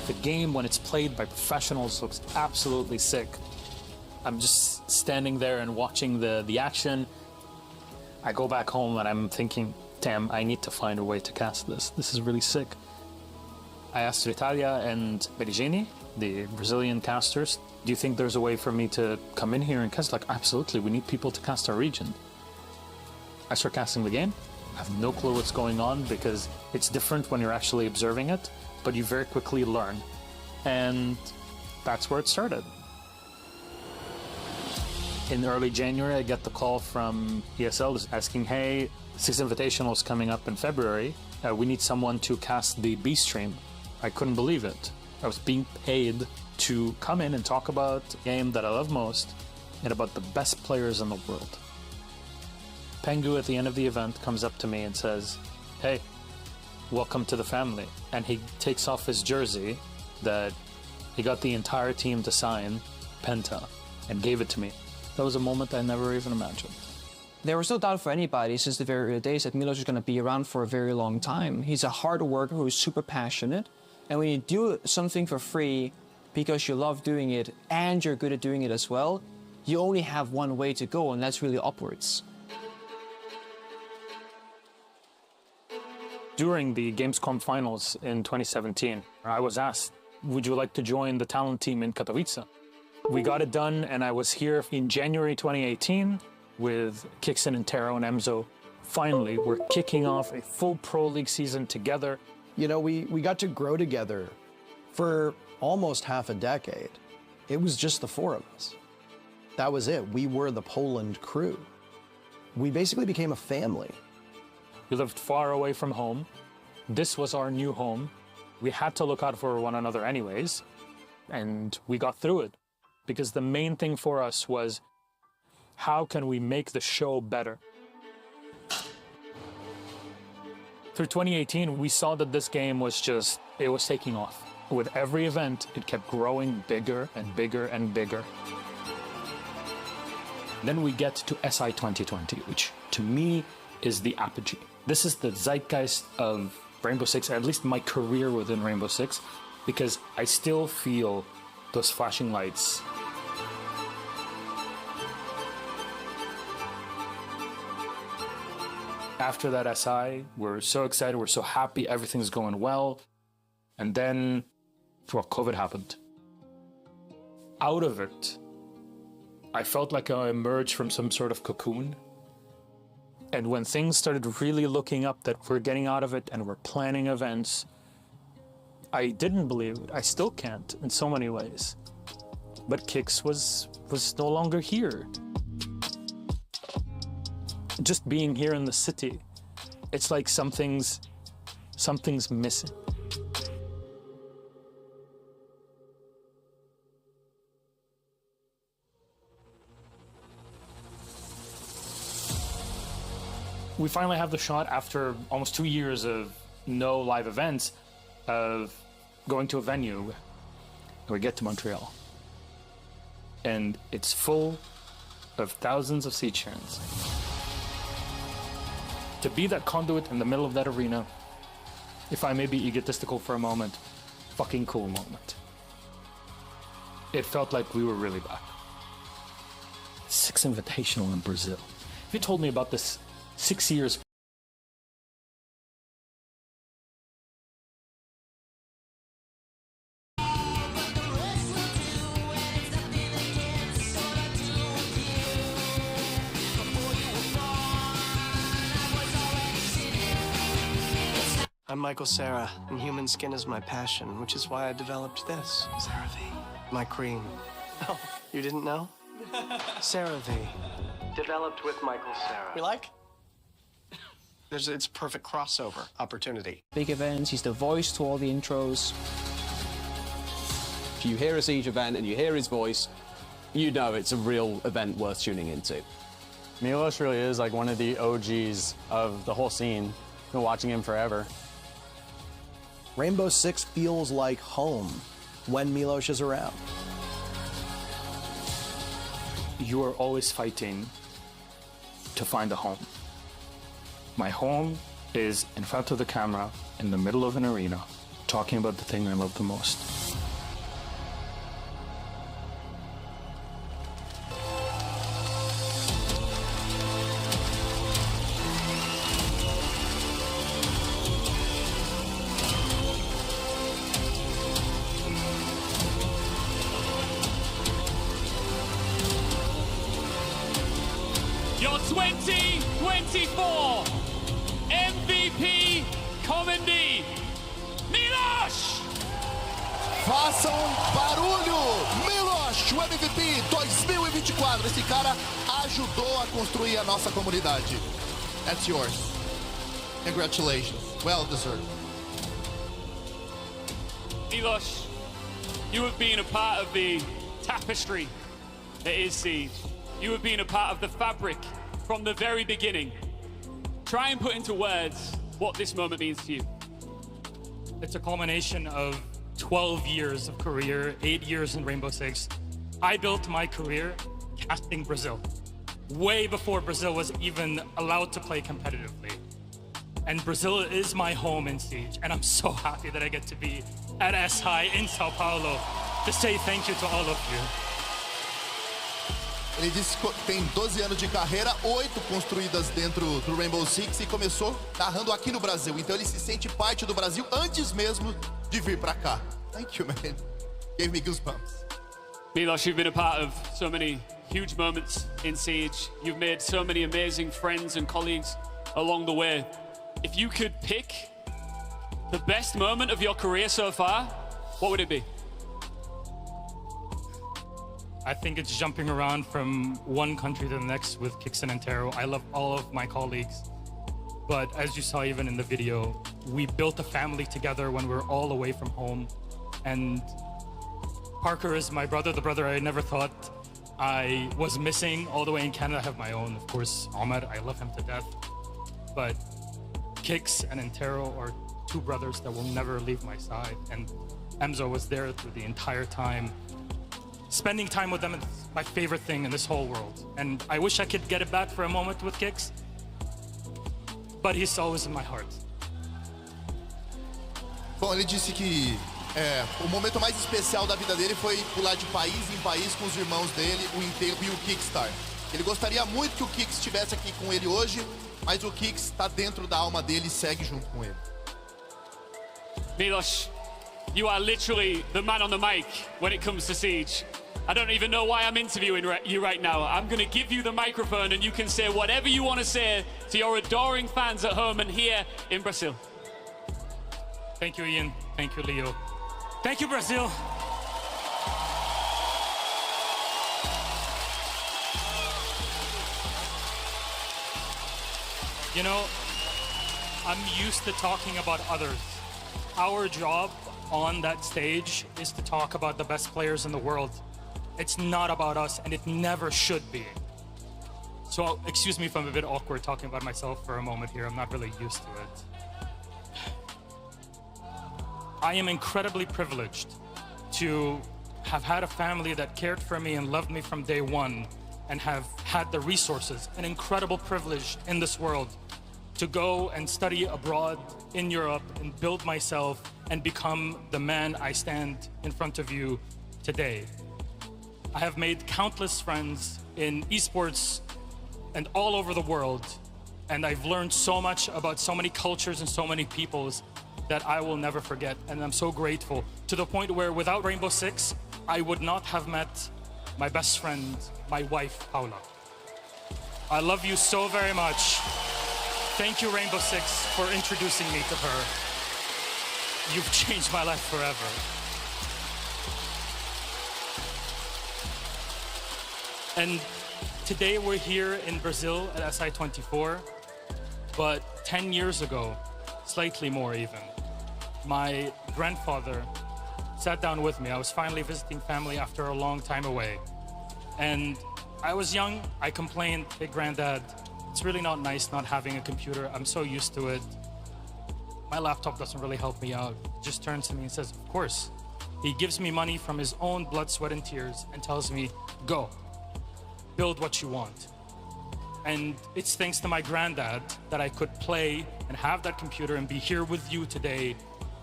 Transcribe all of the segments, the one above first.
The game, when it's played by professionals, looks absolutely sick. I'm just standing there and watching the action. I go back home and I'm thinking, damn, I need to find a way to cast this. This is really sick. I asked Ritalia and Berigini, the Brazilian casters, do you think there's a way for me to come in here and cast? Like, absolutely, we need people to cast our region. I start casting the game. I have no clue what's going on because it's different when you're actually observing it, but you very quickly learn. And that's where it started. In early January, I get the call from ESL asking, hey, Six Invitational is coming up in February. We need someone to cast the B stream. I couldn't believe it. I was being paid to come in and talk about the game that I love most and about the best players in the world. Pengu at the end of the event comes up to me and says, hey, welcome to the family. And he takes off his jersey that he got the entire team to sign, Penta, and gave it to me. That was a moment I never even imagined. There was no doubt for anybody since the very early days that Milos is going to be around for a very long time. He's a hard worker who is super passionate. And when you do something for free because you love doing it and you're good at doing it as well, you only have one way to go, and that's really upwards. During the Gamescom finals in 2017, I was asked, would you like to join the talent team in Katowice? We got it done, and I was here in January 2018 with Kixen and Taro and Emzo. Finally, we're kicking off a full Pro League season together. You know, we got to grow together for almost half a decade. It was just the four of us. That was it. We were the Poland crew. We basically became a family. We lived far away from home. This was our new home. We had to look out for one another anyways, and we got through it. Because the main thing for us was, how can we make the show better? Through 2018, we saw that this game was just, it was taking off. With every event, it kept growing bigger and bigger and bigger. Then we get to SI 2020, which to me is the apogee. This is the zeitgeist of Rainbow Six, at least my career within Rainbow Six, because I still feel those flashing lights. After that SI, we're so excited, we're so happy, everything's going well. And then, well, COVID happened. Out of it, I felt like I emerged from some sort of cocoon. And when things started really looking up that we're getting out of it and we're planning events, I didn't believe it. I still can't in so many ways. But Kix was no longer here. Just being here in the city, it's like something's missing. We finally have the shot after almost 2 years of no live events of going to a venue. We get to Montreal, and it's full of thousands of Siechans. To be that conduit in the middle of that arena, if I may be egotistical for a moment, fucking cool moment. It felt like we were really back. Six Invitational in Brazil. If you told me about this 6 years I'm Michael Cera, and human skin is my passion, which is why I developed this. CeraVe. My cream. Oh, you didn't know? CeraVe. Developed with Michael Cera. We like? It's a perfect crossover opportunity. Big events, he's the voice to all the intros. If you hear a Siege event and you hear his voice, you know it's a real event worth tuning into. Milos really is like one of the OGs of the whole scene. Been watching him forever. Rainbow Six feels like home when Milos is around. you are always fighting to find a home. My home is in front of the camera, in the middle of an arena, talking about the thing I love the most. Your 2024 MVP Comedy, Milos! Façam barulho! Milos, o MVP 2024. Esse cara ajudou a construir a nossa comunidade. That's yours. Congratulations. Well deserved. Milos, you have been a part of the tapestry that is Siege. You have been a part of the fabric from the very beginning. Try and put into words what this moment means to you. It's a culmination of 12 years of career, 8 years in Rainbow Six. I built my career casting Brazil, way before Brazil was even allowed to play competitively. And Brazil is my home in Siege, and I'm so happy that I get to be at S-High in Sao Paulo to say thank you to all of you. Ele disse que tem 12 anos de carreira, 8 construídas dentro do Rainbow Six e começou narrando aqui no Brasil. Então ele se sente parte do Brasil antes mesmo de vir pra cá. Thank you, man. Gave me goosebumps. Milos, you've been a part of so many huge moments in Siege. You've made so many amazing friends and colleagues along the way. If you could pick the best moment of your career so far, what would it be? I think it's jumping around from one country to the next with Kixen and Taro. I love all of my colleagues. But as you saw even in the video, we built a family together when we were all away from home. And Parker is my brother, the brother I never thought I was missing. All the way in Canada, I have my own, of course, Ahmed. I love him to death. But Kix and Antero are two brothers that will never leave my side. And Emzo was there through the entire time. Spending time with them is my favorite thing in this whole world. And I wish I could get it back for a moment with Kix, but he's always in my heart. Bom, ele disse que o momento mais especial da vida dele foi pular de país em país com os irmãos dele, o Inteiro e o Kickstar. Ele gostaria muito que o Kix estivesse aqui com ele hoje, mas o Kix está dentro da alma dele e segue junto com ele. Milos, you are literally the man on the mic when it comes to Siege. I don't even know why I'm interviewing you right now. I'm going to give you the microphone and you can say whatever you want to say to your adoring fans at home and here in Brazil. Thank you, Ian. Thank you, Leo. Thank you, Brazil. You know, I'm used to talking about others. Our job on that stage is to talk about the best players in the world. It's not about us, and it never should be. So excuse me if I'm a bit awkward talking about myself for a moment here. I'm not really used to it. I am incredibly privileged to have had a family that cared for me and loved me from day one, and have had the resources, an incredible privilege in this world, to go and study abroad in Europe and build myself and become the man I stand in front of you today. I have made countless friends in esports and all over the world, and I've learned so much about so many cultures and so many peoples that I will never forget, and I'm so grateful, to the point where without Rainbow Six, I would not have met my best friend, my wife, Paula. I love you so very much. Thank you, Rainbow Six, for introducing me to her. You've changed my life forever. And today we're here in Brazil at SI24, but 10 years ago, slightly more even, my grandfather sat down with me. I was finally visiting family after a long time away. And I was young, I complained, hey granddad, it's really not nice not having a computer. I'm so used to it. My laptop doesn't really help me out. He just turns to me and says, of course. He gives me money from his own blood, sweat, and tears and tells me, go, build what you want. And it's thanks to my granddad that I could play and have that computer and be here with you today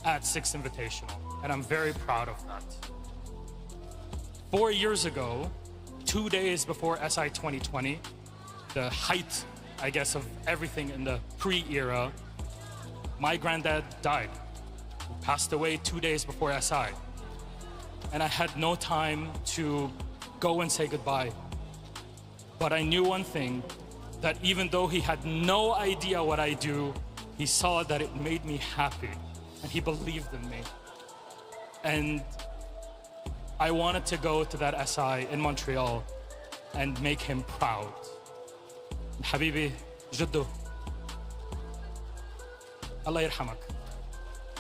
at 6 Invitational, and I'm very proud of that. 4 years ago, 2 days before SI 2020, the height, I guess, of everything in the pre-era, my granddad died. He passed away 2 days before SI. And I had no time to go and say goodbye. But I knew one thing, that even though he had no idea what I do, he saw that it made me happy, and he believed in me. And I wanted to go to that SI in Montreal and make him proud. Habibi, Jaddu, Allah yarhamak.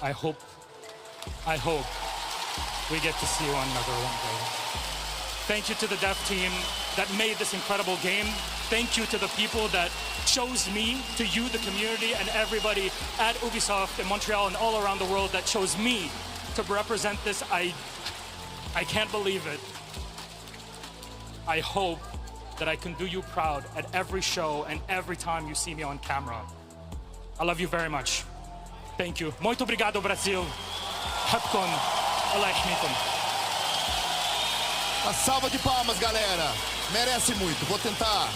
I hope we get to see one another one day. Thank you to the dev team that made this incredible game. Thank you to the people that chose me, to you, the community, and everybody at Ubisoft in Montreal and all around the world that chose me to represent this. I can't believe it. I hope that I can do you proud at every show and every time you see me on camera. I love you very much. Thank you. Muito obrigado, Brasil. Habkon. Allah yahmikum. Uma salva de palmas, galera. Merece muito. Vou tentar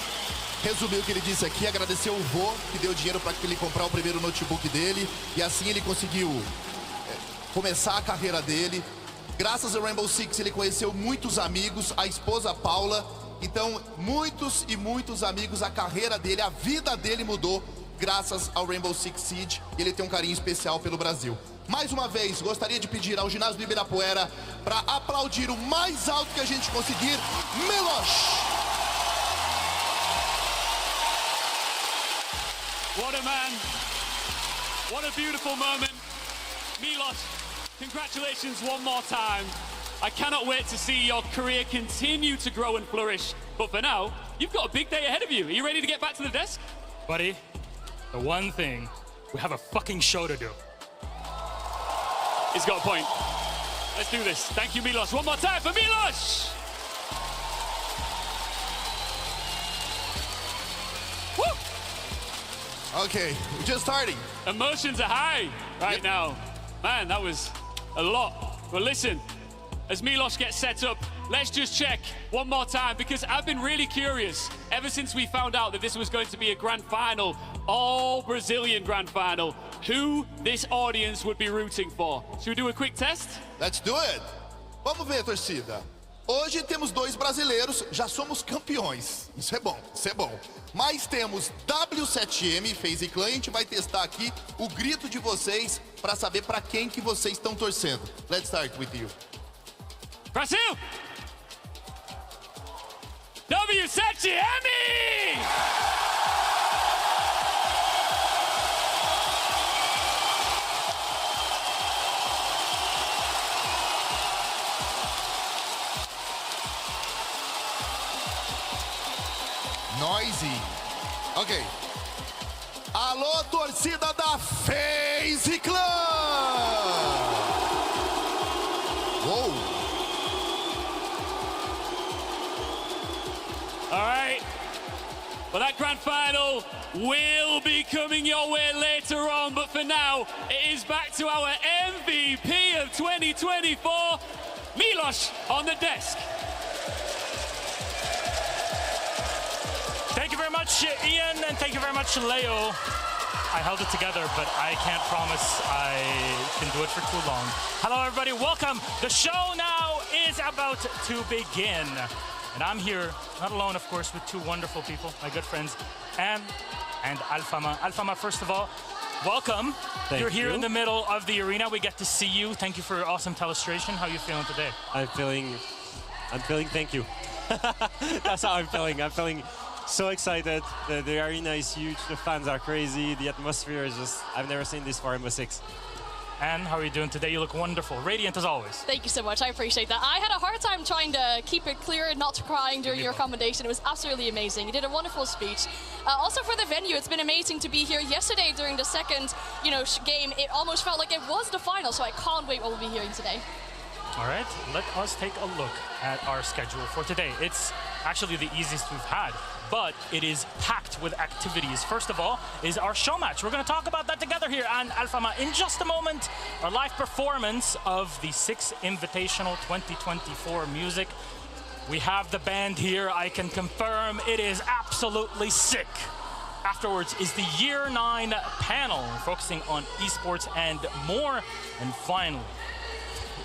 resumir o que ele disse aqui. Agradecer o vô, que deu dinheiro para ele comprar o primeiro notebook dele. E assim ele conseguiu começar a carreira dele. Graças ao Rainbow Six, ele conheceu muitos amigos, a esposa Paula. Então, muitos e muitos amigos, a carreira dele, a vida dele mudou graças ao Rainbow Six Siege. E ele tem um carinho especial pelo Brasil. Mais uma vez, gostaria de pedir ao ginásio do Ibirapuera para aplaudir o mais alto que a gente conseguir, Milos! What a man. What a beautiful moment. Milos, congratulations one more time. I cannot wait to see your career continue to grow and flourish. But for now, you've got a big day ahead of you. Are you ready to get back to the desk? Buddy, the one thing, we have a fucking show to do. He's got a point. Let's do this. Thank you, Milos. One more time for Milos! Woo! Okay, we're just starting. Emotions are high right now. Man, that was a lot. But listen, as Milos gets set up, let's just check one more time, because I've been really curious ever since we found out that this was going to be a grand final, all Brazilian grand final, who this audience would be rooting for. Should we do a quick test? Let's do it. Vamos ver, torcida. Hoje temos 2 brasileiros, já somos campeões. Isso é bom, isso é bom. Mas temos W7M, FaZe Clan, a gente vai testar aqui o grito de vocês para saber para quem que vocês estão torcendo. Let's start with you. Brasil! W7M! Noisy. Ok. Alô, torcida da FaZe Clan! Uou! All right. Well, that grand final will be coming your way later on, but for now, it is back to our MVP of 2024, Milos on the desk. Thank you very much, Ian, and thank you very much, Leo. I held it together, but I can't promise I can do it for too long. Hello, everybody. Welcome. The show now is about to begin. And I'm here, not alone, of course, with 2 wonderful people, my good friends, Anne and Alfama. Alfama, first of all, welcome. You're here in the middle of the arena. We get to see you. Thank you for your awesome telestration. How are you feeling today? I'm feeling thank you. That's how I'm feeling. I'm feeling so excited. The arena is huge. The fans are crazy. The atmosphere is just, I've never seen this for Rainbow Six. Anne, how are you doing today? You look wonderful. Radiant as always. Thank you so much. I appreciate that. I had a hard time trying to keep it clear and not crying during your commendation. It was absolutely amazing. You did a wonderful speech. Also for the venue, it's been amazing to be here. Yesterday during the second, game, it almost felt like it was the final. So I can't wait what we'll be hearing today. All right, let us take a look at our schedule for today. It's actually the easiest we've had. but it is packed with activities. First of all is our show match. We're going to talk about that together here on Alfama in just a moment. Our live performance of the 6 Invitational 2024 music. We have the band here. I can confirm it is absolutely sick. Afterwards is the Year 9 panel, focusing on esports and more. And finally,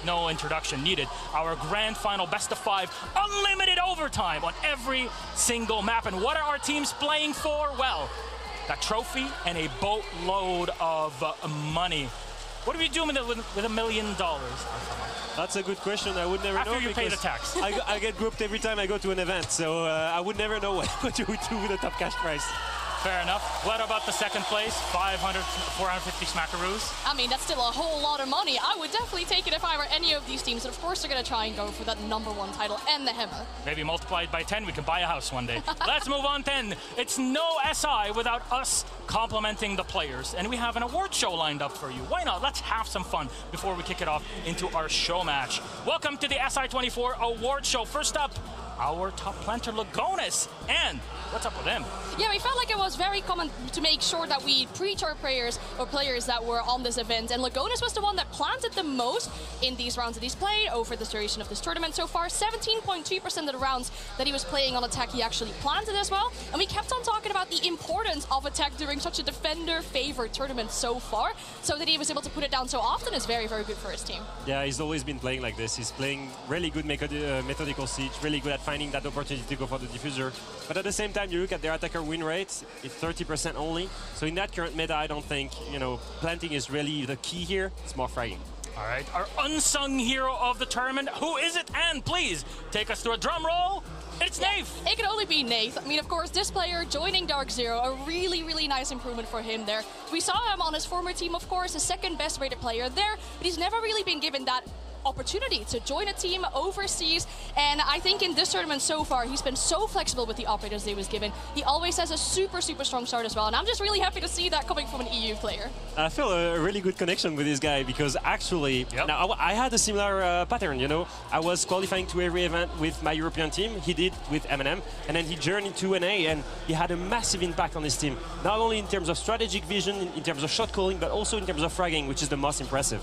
no introduction needed, our grand final best of 5 unlimited overtime on every single map. And what are our teams playing for? Well, that trophy and a boatload of money. What are we doing with $1 million? That's a good question. I would never know. After you pay the tax. I get grouped every time I go to an event, so I would never know what you would do with a top cash prize. Fair enough. What about the second place? 450 smackaroos? I mean, that's still a whole lot of money. I would definitely take it if I were any of these teams. And of course, they're going to try and go for that #1 title and the hammer. Maybe multiply it by 10, we can buy a house one day. Let's move on 10. It's no SI without us complimenting the players. And we have an award show lined up for you. Why not? Let's have some fun before we kick it off into our show match. Welcome to the SI24 award show. First up, our top planter, Lagonis. And what's up with him? Yeah, we felt like it was very common to make sure that we preach our players that were on this event. And Lagonis was the one that planted the most in these rounds that he's played over the duration of this tournament so far. 17.2% of the rounds that he was playing on attack, he actually planted as well. And we kept on talking about the importance of attack during such a defender-favored tournament so far. So that he was able to put it down so often is very, very good for his team. Yeah, he's always been playing like this. He's playing really good methodical siege, really good at finding that opportunity to go for the diffuser. But at the same time, you look at their attacker win rate, it's 30% only. So in that current meta, I don't think, planting is really the key here. It's more fragging. All right, our unsung hero of the tournament, who is it? And please take us through a drum roll. It's Nath. It could only be Nath. I mean, of course, this player joining Dark Zero, a really, really nice improvement for him there. We saw him on his former team, of course, the second best rated player there, but he's never really been given that opportunity to join a team overseas. And I think in this tournament so far, he's been so flexible with the operators he was given. He always has a super, super strong start as well. And I'm just really happy to see that coming from an EU player. I feel a really good connection with this guy because actually, now I had a similar pattern, I was qualifying to every event with my European team. He did with M&M, and then he journeyed to NA, and he had a massive impact on his team. Not only in terms of strategic vision, in terms of shot calling, but also in terms of fragging, which is the most impressive.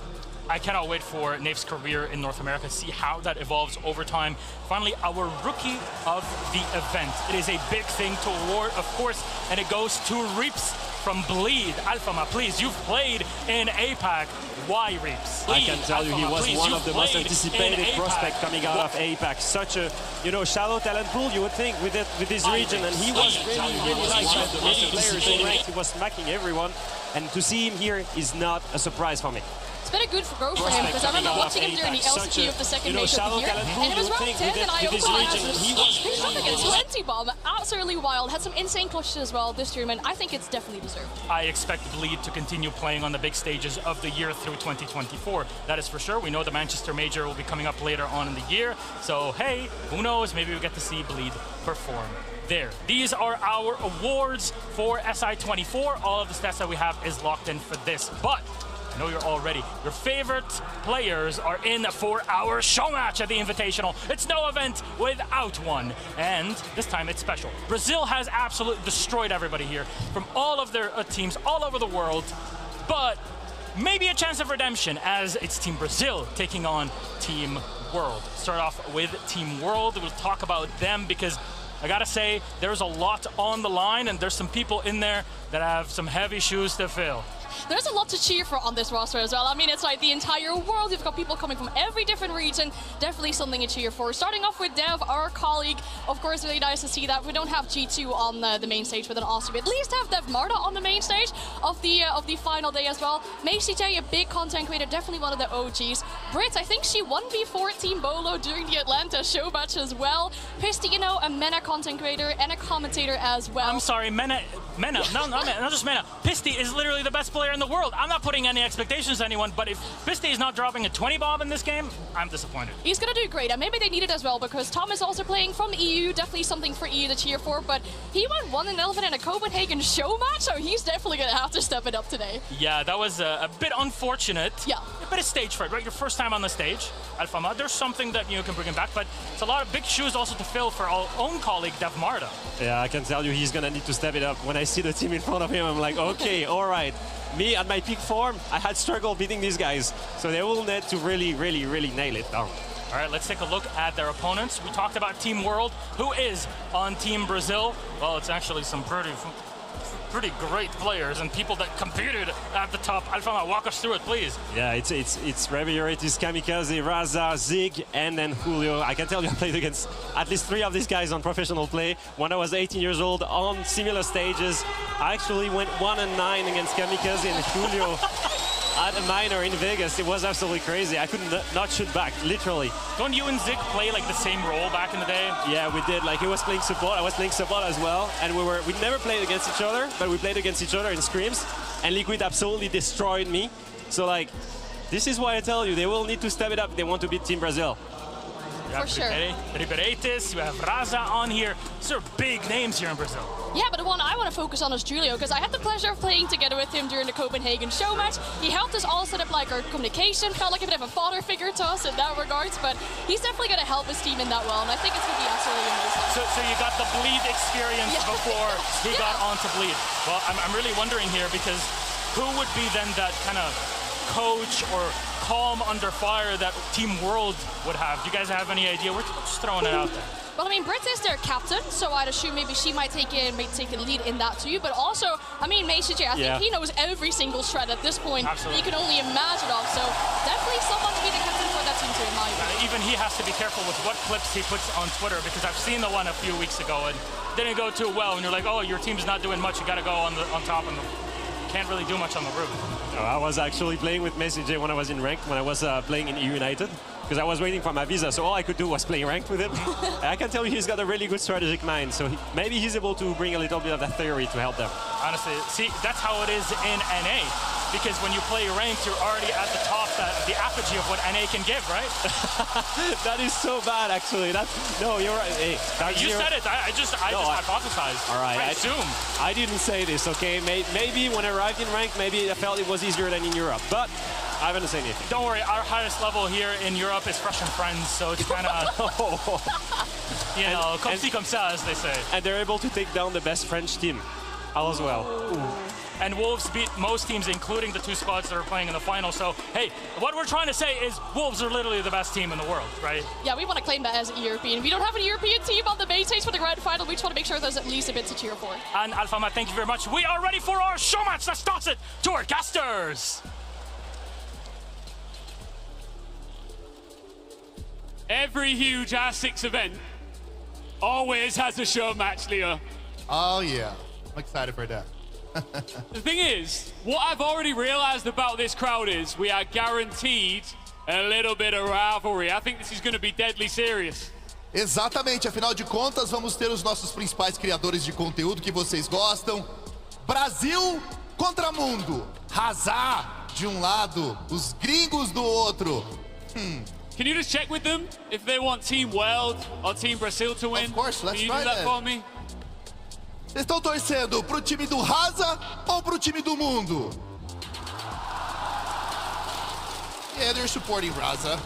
I cannot wait for Nave's career in North America, see how that evolves over time. Finally, our rookie of the event. It is a big thing to award, of course, and it goes to Reaps from Bleed. Alfama, please, you've played in APAC. Why Reaps? I can tell you, he was one of the most anticipated prospects coming out of APAC. Such a, shallow talent pool, you would think, with this region, and he was really nice. One of the best players in ranked. He was smacking everyone, and to see him here is not a surprise for me. It's been a good growth for him, because I remember watching him during the LCQ of the second major of the year, and it was round 10, and I picked up against 20 bomb, absolutely wild, had some insane clutches as well this tournament. I think it's definitely deserved. I expect Bleed to continue playing on the big stages of the year through 2024. That is for sure. We know the Manchester Major will be coming up later on in the year, so hey, who knows, maybe we get to see Bleed perform there. These are our awards for SI24. All of the stats that we have is locked in for this, but I know you're all ready. Your favorite players are in for our show match at the Invitational. It's no event without one, and this time it's special. Brazil has absolutely destroyed everybody here from all of their teams all over the world, but maybe a chance of redemption as it's Team Brazil taking on Team World. Start off with Team World. We'll talk about them because I gotta say, there's a lot on the line, and there's some people in there that have some heavy shoes to fill. There's a lot to cheer for on this roster as well. I mean, it's like the entire world. You've got people coming from every different region. Definitely something to cheer for. Starting off with Dev, our colleague. Of course, really nice to see that. We don't have G2 on the main stage with an awesome. At least have Dev Marta on the main stage of the final day as well. MaceJ, a big content creator, definitely one of the OGs. Brit, I think she 1v4 Team Bolo during the Atlanta show match as well. Pisty, a MENA content creator and a commentator as well. I'm sorry, MENA, not just MENA. Pisty is literally the best player in the world. I'm not putting any expectations on anyone, but if Pisty is not dropping a 20 bomb in this game, I'm disappointed. He's going to do great, and maybe they need it as well, because Tom is also playing from EU, definitely something for EU to cheer for, but he went 1-11 in a Copenhagen show match, so he's definitely going to have to step it up today. Yeah, that was a bit unfortunate. Yeah. a bit of stage fright, right? Your first time on the stage, Alfama. There's something that can bring him back, but it's a lot of big shoes also to fill for our own colleague, Dev Marta. Yeah, I can tell you he's gonna need to step it up. When I see the team in front of him, I'm like, okay, all right. Me, at my peak form, I had struggled beating these guys. So they will need to really, really, really nail it down. All right, let's take a look at their opponents. We talked about Team World. Who is on Team Brazil? Well, it's actually some pretty great players and people that competed at the top. Alfama, walk us through it, please. Yeah, it's Revier, it is Kamikaze, Raza, Zig, and then Julio. I can tell you I played against at least 3 of these guys on professional play. When I was 18 years old on similar stages, I actually went 1-9 against Kamikaze and Julio at a minor in Vegas. It was absolutely crazy. I could not shoot back, literally. Don't you and Zig play like the same role back in the day? Yeah, we did. Like, he was playing support, I was playing support as well. And we never played against each other, but we played against each other in scrims. And Liquid absolutely destroyed me. So, like, this is why I tell you, they will need to step it up if they want to beat Team Brazil. For sure. Ribereitis, you have Raza on here. These are big names here in Brazil. Yeah, but the one I want to focus on is Julio, because I had the pleasure of playing together with him during the Copenhagen show match. He helped us all set up like our communication, felt like a bit of a father figure to us in that regards, but he's definitely going to help his team in that well, and I think it's going to be absolutely amazing. So you got the Bleed experience before he got onto Bleed. Well, I'm really wondering here, because who would be then that kind of coach or calm under fire that Team World would have? Do you guys have any idea? We're just throwing it out there. Well, I mean, Britt is their captain, so I'd assume maybe she might take a lead in that too. But also, I mean, MacyJ, I think he knows every single shred at this point. Absolutely. You can only imagine of. So definitely someone to be the captain for that team too, in my opinion. Even he has to be careful with what clips he puts on Twitter, because I've seen the one a few weeks ago and didn't go too well. And you're like, oh, your team's not doing much. You got to go on top, and can't really do much on the roof. No, I was actually playing with MacyJ when I was in ranked, when I was playing in United. Because I was waiting for my visa, so all I could do was play ranked with him. I can tell you he's got a really good strategic mind, so maybe he's able to bring a little bit of that theory to help them. Honestly, see, that's how it is in NA. Because when you play ranked, you're already at the top, the apogee of what NA can give, right? That is so bad, actually. No, you're right. Hey, you said it. I just hypothesized. All right. I assumed. I didn't say this, okay? Maybe when I arrived in ranked, maybe I felt it was easier than in Europe. But I haven't said anything. Don't worry, our highest level here in Europe is Fresh and Friends, so it's kind of, comme ci, comme ça, as they say. And they're able to take down the best French team as well. Ooh. And Wolves beat most teams, including the 2 squads that are playing in the final. So, hey, what we're trying to say is Wolves are literally the best team in the world, right? Yeah, we want to claim that as a European. We don't have a European team on the main stage for the grand final. We just want to make sure there's at least a bit to cheer for. And Alfama, thank you very much. We are ready for our show match. Let's toss it to our casters. Every huge R6 event always has a show match, Leo. Oh, yeah. I'm excited for that. The thing is, what I've already realized about this crowd is we are guaranteed a little bit of rivalry. I think this is going to be deadly serious. Exatamente, afinal de contas, vamos ter os nossos principais criadores de conteúdo que vocês gostam. Brasil contra mundo. Razar de um lado, os gringos do outro. Can you just check with them if they want Team World or Team Brazil to win? Of course, let's Can you try do that that for me? Vocês estão torcendo pro time do Raza ou pro time do mundo? Yeah, they're supporting Raza.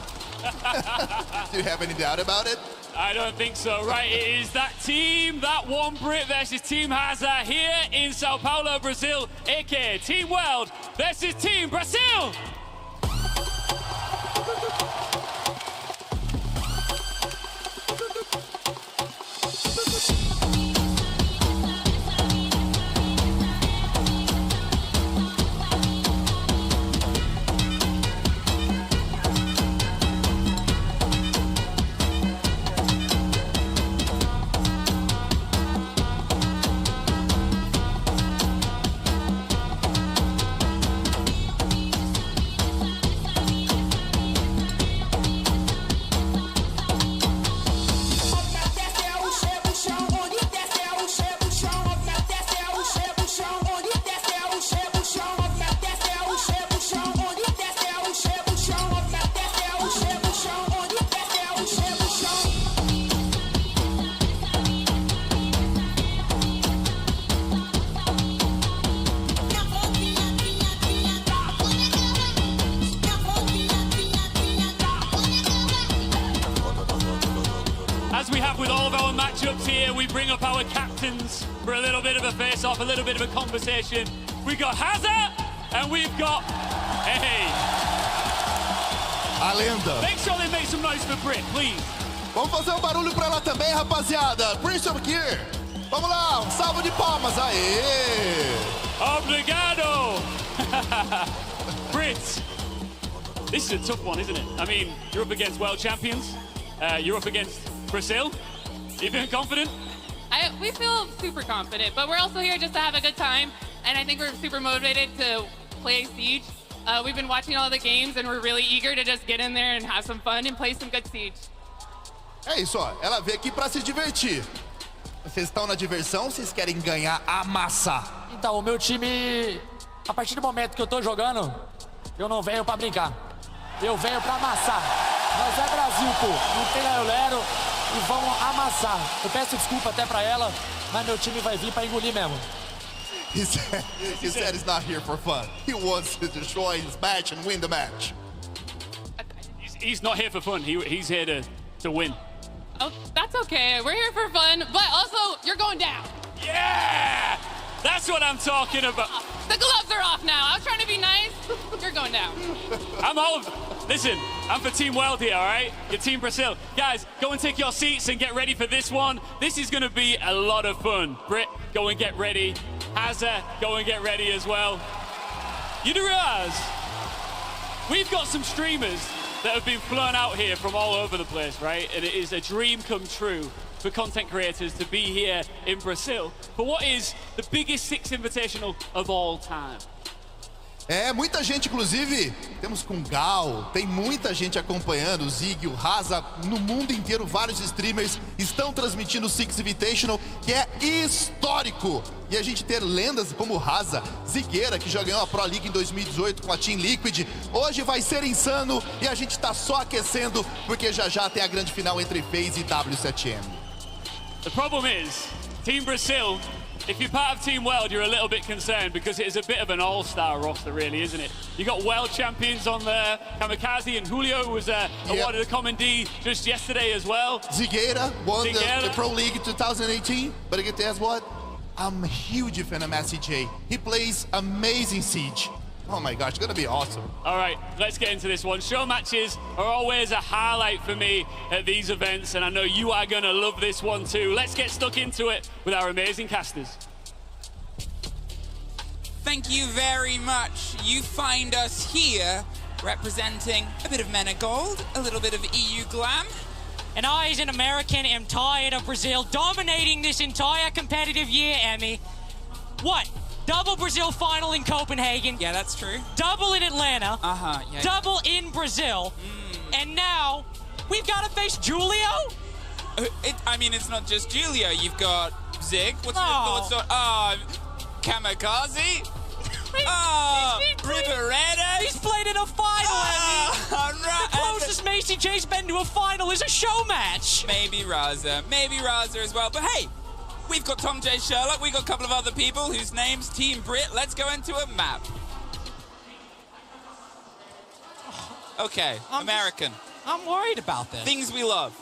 Do you have any doubt about it? I don't think so. Right, it is that team, that one Brit versus Team Hazard here in Sao Paulo, Brazil, aka Team World versus Team Brazil. matchups here. We bring up our captains for a little bit of a face-off, a little bit of a conversation. We've got Hazard, and we've got, hey. A lenda. Make sure they make some noise for Brit, please. Vamos fazer barulho pra ela também, rapaziada. Prince of Gear. Vamos lá, salva de palmas, aê! Obrigado! Brit, this is a tough one, isn't it? I mean, you're up against world champions. You're up against Brazil. You feeling confident? We feel super confident, but we're also here just to have a good time, and I think we're super motivated to play Siege. We've been watching all the games, and we're really eager to just get in there and have some fun and play some good Siege. É isso, ó. Ela veio aqui pra se divertir. Vocês estão na diversão, vocês querem ganhar, amassar. Então, o meu time, a partir do momento que eu tô jogando, eu não venho pra brincar. Eu venho pra amassar. Nós é Brasil, pô. Não tem lero-lero e vamos amassar. Eu peço desculpa até pra ela, mas meu time vai vir pra engolir mesmo. He said he's not here for fun. He wants to destroy his match and win the match. He's not here for fun. He's here to win. Oh, that's okay. We're here for fun, but also, you're going down. Yeah! That's what I'm talking about. The gloves are off now. I was trying to be nice. You're going down. Listen, I'm for Team World here, all right? Your Team Brazil. Guys, go and take your seats and get ready for this one. This is going to be a lot of fun. Brit, go and get ready. Hazza, go and get ready as well. You do realize we've got some streamers that have been flown out here from all over the place, right? And it is a dream come true for content creators to be here in Brazil for what is the biggest Six Invitational of all time. É, muita gente, inclusive, temos com Gal, tem muita gente acompanhando, o Zig, o Raza, no mundo inteiro, vários streamers estão transmitindo o Six Invitational, que é histórico. E a gente ter lendas como o Raza, Zigueira, que já ganhou a Pro League em 2018 com a Team Liquid, hoje vai ser insano e a gente tá só aquecendo, porque já já tem a grande final entre FaZe e W7M. The problem is, Team Brazil, if you're part of Team World, you're a little bit concerned because it is a bit of an all-star roster, really, isn't it? You got world champions on there, Kamikaze and Julio was awarded a Common D just yesterday as well. Zigueira won the Pro League 2018, but guess what? I'm a huge fan of Massey J. He plays amazing Siege. Oh my gosh, it's gonna be awesome. All right, let's get into this one. Show matches are always a highlight for me at these events, and I know you are gonna love this one too. Let's get stuck into it with our amazing casters. Thank you very much. You find us here representing a bit of MENA Gold, a little bit of EU glam. And I, as an American, am tired of Brazil dominating this entire competitive year, Emmy. What? Double Brazil final in Copenhagen. Yeah, that's true. Double in Atlanta. Yeah. Double in Brazil. And now, we've got to face Julio? I mean, it's not just Julio. You've got Zig. What's your thoughts on... Kamikaze? Riveretta? He's played in a final, Emmy. The closest Macy J's been to a final is a show match. Maybe Raza as well. But hey, we've got Tom J. Sherlock. We've got a couple of other people whose names Team Brit. Let's go into a map. Okay, American. I'm worried about this. Things we love.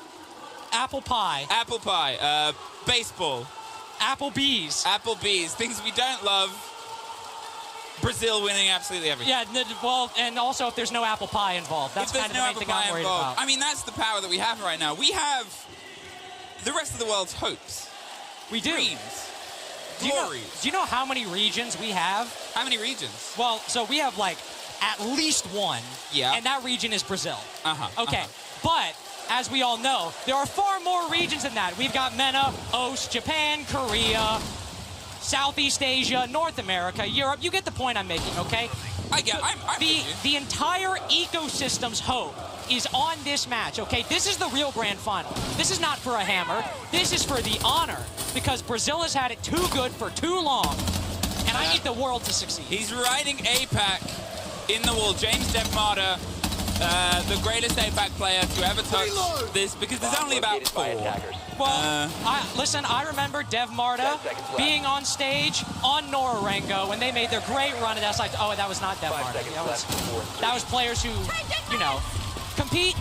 Apple pie. Apple pie. Baseball. Applebee's. Applebee's. Things we don't love. Brazil winning absolutely everything. Yeah, well, and also if there's no apple pie involved. That's kind of the main thing I'm worried about. I mean, that's the power that we have right now. We have the rest of the world's hopes. We do. Dreams. Do you know how many regions we have? How many regions? Well, so we have like at least one. Yeah. And that region is Brazil. Okay. But as we all know, there are far more regions than that. We've got MENA, OST, Japan, Korea, Southeast Asia, North America, Europe. You get the point I'm making, okay? I get the entire ecosystem's hope is on this match, okay? This is the real grand final. This is not for a hammer. This is for the honor, because Brazil has had it too good for too long, and I need the world to succeed. He's riding APAC in the wall. James Devmata, the greatest APAC player to ever touch this, because there's only about 4. Well, listen, I remember Dev Marta being on stage on Norarengo when they made their great run, and that's like, oh, that was not Dev Marta. That was players who, you know, compete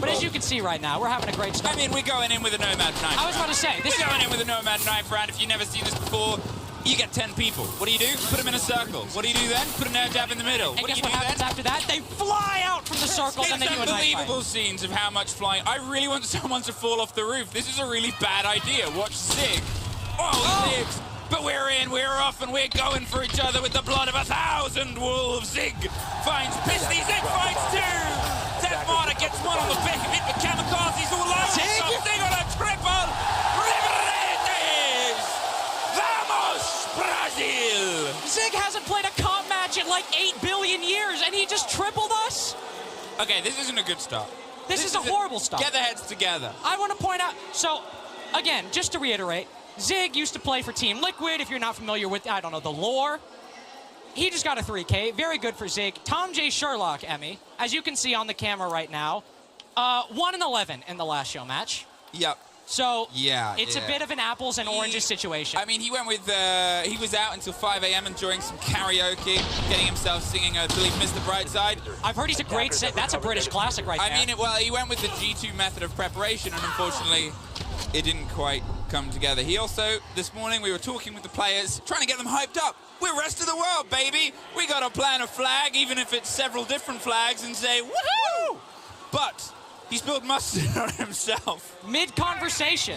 As you can see right now, we're having a great start. I mean, we're going in with a nomad knife. I was about to say, we're going in with a nomad knife round. If you've never seen this before, you get 10 people. What do you do? Put them in a circle. What do you do then? Put an air jab in the middle. And what do you what do happens then? after that? They fly out from the circle and then they do a knife fight. Unbelievable scenes of how much flying. I really want someone to fall off the roof. This is a really bad idea. Watch Zig. Oh, Ziggs. But we're in, we're off, and we're going for each other with the blood of 1,000 wolves. Zig finds Pisty. Zig finds two. Death Martyr gets one on the back of it, but Kamikaze's all over. Zig on a triple. Rivetes. Vamos, Brazil. Zig hasn't played a comp match in like 8 billion years, and he just tripled us? Okay, this isn't a good start. This is a horrible start. Get their heads together. I want to point out, so, again, just to reiterate, Zig used to play for Team Liquid. If you're not familiar with, I don't know, the lore, he just got a 3K. Very good for Zig. Tom J. Sherlock, Emmy, as you can see on the camera right now, 1-11 in the last show match. Yep. So yeah, it's a bit of an apples and oranges situation. I mean, he went with, he was out until 5 a.m. enjoying some karaoke, getting himself singing, I believe, Mr. Brightside. I've heard he's a great that's a British classic right there. I mean, well, he went with the G2 method of preparation, and unfortunately, it didn't quite come together. He also, this morning, we were talking with the players, trying to get them hyped up. We're rest of the world, baby. We got to plant a flag, even if it's several different flags, and say, woohoo! But he spilled mustard on himself. Mid-conversation.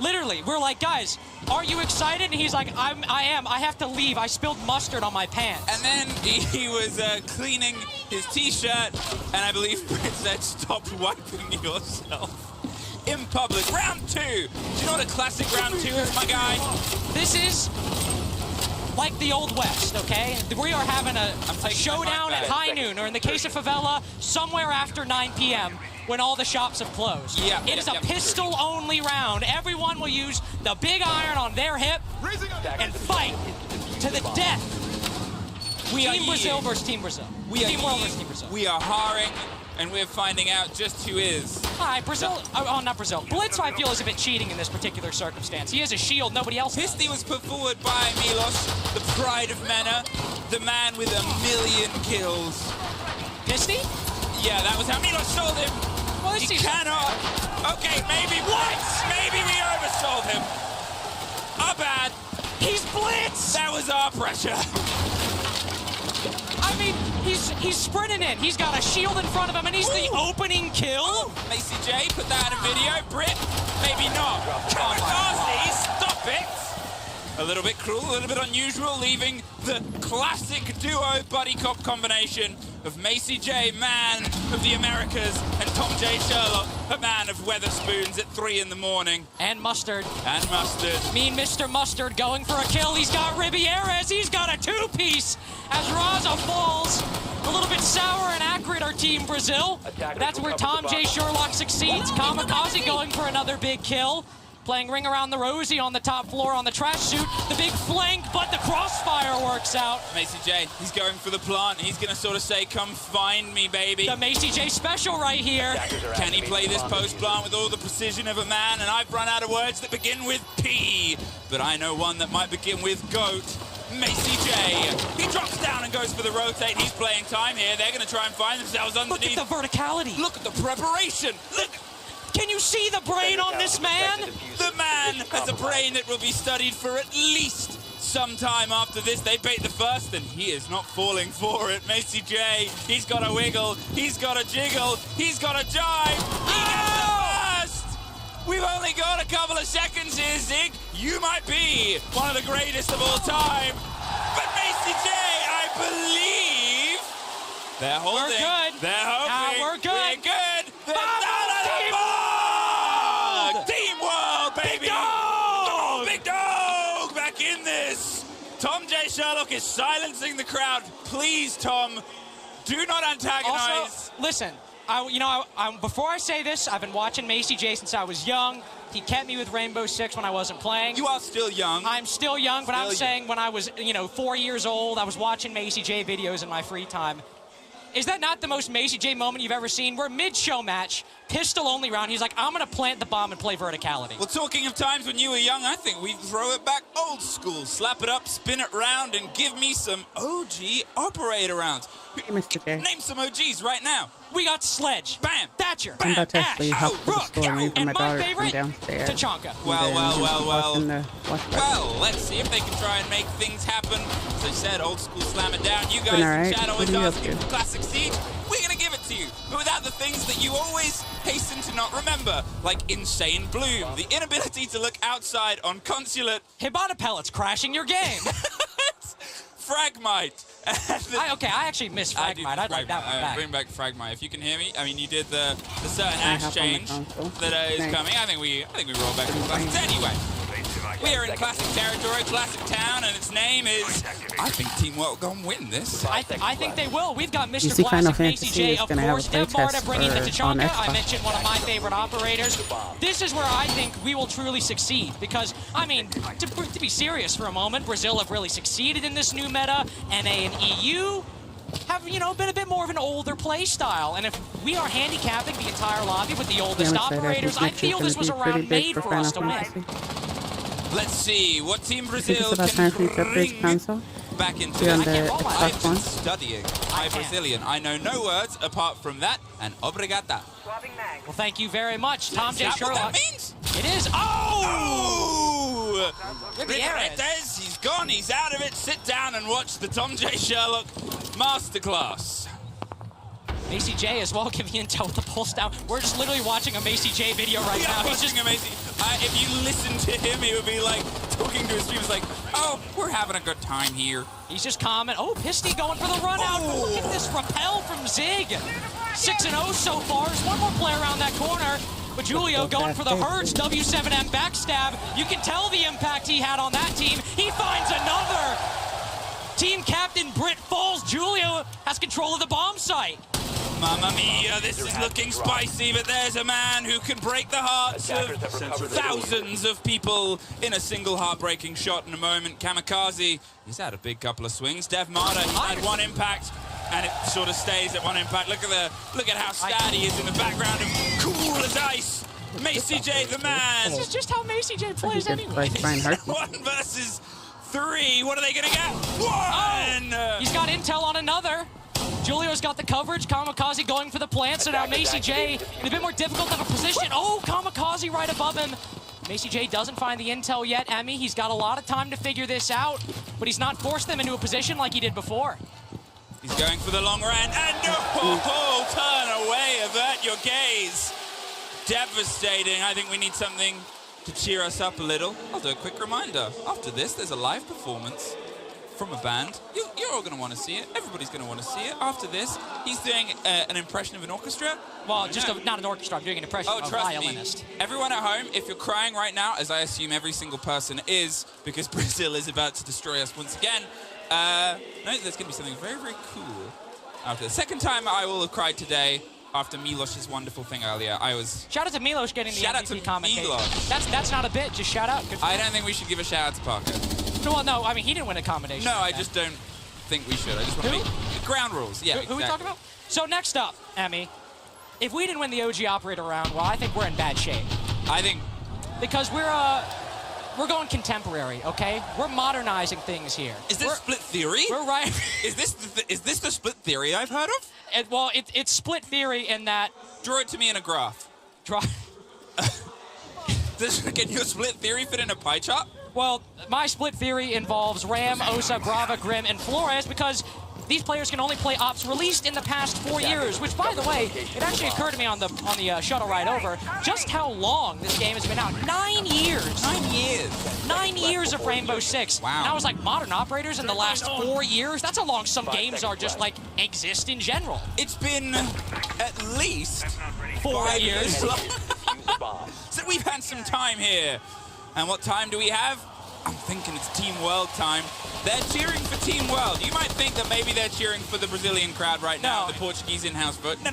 Literally, we're like, guys, are you excited? And he's like, I am. I have to leave. I spilled mustard on my pants. And then he was cleaning his T-shirt, and I believe Britt said, stop wiping yourself. In public. Round 2. Do you know what a classic round 2 is, my guy? This is like the Old West, okay? We are having a showdown at high noon, or in the case of Favela, somewhere after 9 p.m. when all the shops have closed. It is a pistol-only round. Everyone will use the big iron on their hip and fight to the death. Team Brazil versus Team Brazil. Team World versus Team Brazil. We are harring, and we're finding out just who is. Hi, Brazil. Oh, not Brazil. Blitz, I feel, is a bit cheating in this particular circumstance. He has a shield, nobody else does. Pisty was put forward by Milos, the pride of Mena, the man with 1,000,000 kills. Pisty? Yeah, that was how Milos sold him. Well, he cannot. Okay, maybe once. Maybe we oversold him. Our bad. He's Blitz. That was our pressure. I mean, he's sprinting in. He's got a shield in front of him, and he's the opening kill. Macy J, put that in a video. Britt, maybe not. Kamikaze, stop it. A little bit cruel, a little bit unusual, leaving the classic duo buddy cop combination of Macy J, man of the Americas, and Tom J. Sherlock, a man of Weatherspoons at 3 in the morning. And Mustard. And Mustard. Mean Mr. Mustard going for a kill. He's got Ribieras. He's got a 2-piece as Raza falls. A little bit sour and accurate, our Team Brazil. But that's where Tom J. Sherlock succeeds. Kamikaze going for another big kill. Playing Ring Around the Rosie on the top floor on the trash suit. The big flank, but the crossfire works out. Macy J, he's going for the plant. He's going to sort of say, come find me, baby. The Macy J special right here. Can he play this post plant with all the precision of a man? And I've run out of words that begin with P. But I know one that might begin with GOAT. Macy J. He drops down and goes for the rotate. He's playing time here. They're going to try and find themselves underneath. Look at the verticality. Look at the preparation. Look. Can you see the brain on this man? The man has a brain that will be studied for at least some time after this. They bait the first, and he is not falling for it. Macy J, he's got a wiggle, he's got a jiggle, he's got a jive. He gets the first! We've only got a couple of seconds here, Zig. You might be one of the greatest of all time. But Macy J, I believe they're holding. We're good. They're hoping. We're good. We're good. They're Team World, baby! Big dog! Oh, big dog! Back in this! Tom J. Sherlock is silencing the crowd. Please, Tom, do not antagonize. Also, listen, before I say this, I've been watching Macy J since I was young. He kept me with Rainbow Six when I wasn't playing. You are still young. I'm still young, but I'm saying when I was, 4 years old, I was watching Macy J videos in my free time. Is that not the most Macy J moment you've ever seen? We're mid-show match, pistol-only round. He's like, I'm going to plant the bomb and play verticality. Well, talking of times when you were young, I think we throw it back old school. Slap it up, spin it round, and give me some OG operator rounds. Name some OGs right now. We got Sledge. Bam. Thatcher. I'm about to actually help with the Rook. scoring for And my my daughter favorite, from downstairs. Tachanka. Well, let's see if they can try and make things happen. As I said, old school slam it down. You guys Been in alright. chat What always are you up asking to? for Classic Siege. We're going to give it to you, but without the things that you always hasten to not remember, like Insane Bloom, the inability to look outside on Consulate. Hibana pellets crashing your game. Fragmite. I actually miss Fragmite. I'd like that one back. Bring back Fragmite if you can hear me. I mean, you did the certain ash change that is coming. I think we roll back to classics anyway. We are in classic territory, classic town, and its name is. I think Team World gonna win this. I think they will. We've got Mr. see Final Classic, Macy Fantasy J, is of gonna have a course, Dev playtest Barda bringing the on Tachanka. I Xbox. mentioned one of my favorite operators. This is where I think we will truly succeed because, I mean, to be serious for a moment, Brazil have really succeeded in this new meta. NA and EU have, you know, been a bit more of an older play style. And if we are handicapping the entire lobby with the oldest I'm excited. operators, I think next year's feel this was a gonna be round pretty made big for us to Final win. Fantasy. Let's see what Team I think Brazil it's about can time for you to upgrade your console. back into You're on this. the I've Xbox been One. studying my Brazilian. I know no words apart from that and obrigada. Well, thank you very much, Tom J. Is that what Sherlock. that means? It is. Oh! Ribeiras, he's gone, he's out of it. Sit down and watch the Tom J. Sherlock masterclass. Macy J as well giving intel with the pulse down. We're just literally watching a Macy J video right now. He's just amazing. If you listen to him, he would be like talking to his streamers like, oh, we're having a good time here. He's just calming. Oh, Pisty going for the run out. Look at this rappel from Zig. 6-0 so far. There's one more player around that corner. But Julio going for the Hertz W7M backstab. You can tell the impact he had on that team. He finds another. Team captain Britt falls. Julio has control of the bomb site. Mamma mia, this is looking spicy, but there's a man who can break the hearts of thousands of people in a single heartbreaking shot in a moment. Kamikaze, he's had a big couple of swings. Dev Marta, he's had one impact, and it sort of stays at one impact. Look at how sad he is in the background of cool as ice. Macy J, the man. This is just how Macy J plays anyway. 1 versus 3. What are they gonna get? One. He's got intel on another. Julio's got the coverage. Kamikaze going for the plant. So now Macy J in a bit more difficult of a position. Oh, Kamikaze right above him. Macy J doesn't find the intel yet, Emmy. He's got a lot of time to figure this out, but he's not forced them into a position like he did before. He's going for the long run, and no, turn away, avert your gaze. Devastating. I think we need something to cheer us up a little. I'll do a quick reminder. After this, there's a live performance from a band. You're all going to want to see it. Everybody's going to want to see it. After this, he's doing an impression of an orchestra. Well, not an orchestra. I'm doing an impression of a violinist. Me. Everyone at home, if you're crying right now, as I assume every single person is, because Brazil is about to destroy us once again, no, there's going to be something very, very cool. After the second time I will have cried today, after Milosh's wonderful thing earlier, I was... Shout out to Milosh getting the MVP commentation. That's not a bit, just shout out. I don't think we should give a shout out to Parker. Well, no, I mean, he didn't win a commendation. No, I just don't think we should. I just want to make ground rules. Yeah, Who are we talking about? So next up, Emmy, if we didn't win the OG operator round, well, I think we're in bad shape. I think... Because we're going contemporary, okay? We're modernizing things here. Is this split theory? We're right. Is this the split theory I've heard of? Well, it's split theory in that... Draw it to me in a graph. Can your split theory fit in a pie chart? Well, my split theory involves Ram, Osa, Brava, Grim, and Flores because these players can only play ops released in the past 4 years, which, by the way, it actually occurred to me on the shuttle ride over just how long this game has been out. 9 years. 9 years. 9 years of Rainbow Six. Wow. And I was like, modern operators in the last 4 years? That's how long some games are just, like, exist in general. It's been at least 4 years. So we've had some time here. And what time do we have? I'm thinking it's Team World time. They're cheering for Team World. You might think that maybe they're cheering for the Brazilian crowd right now, the Portuguese in-house vote. No.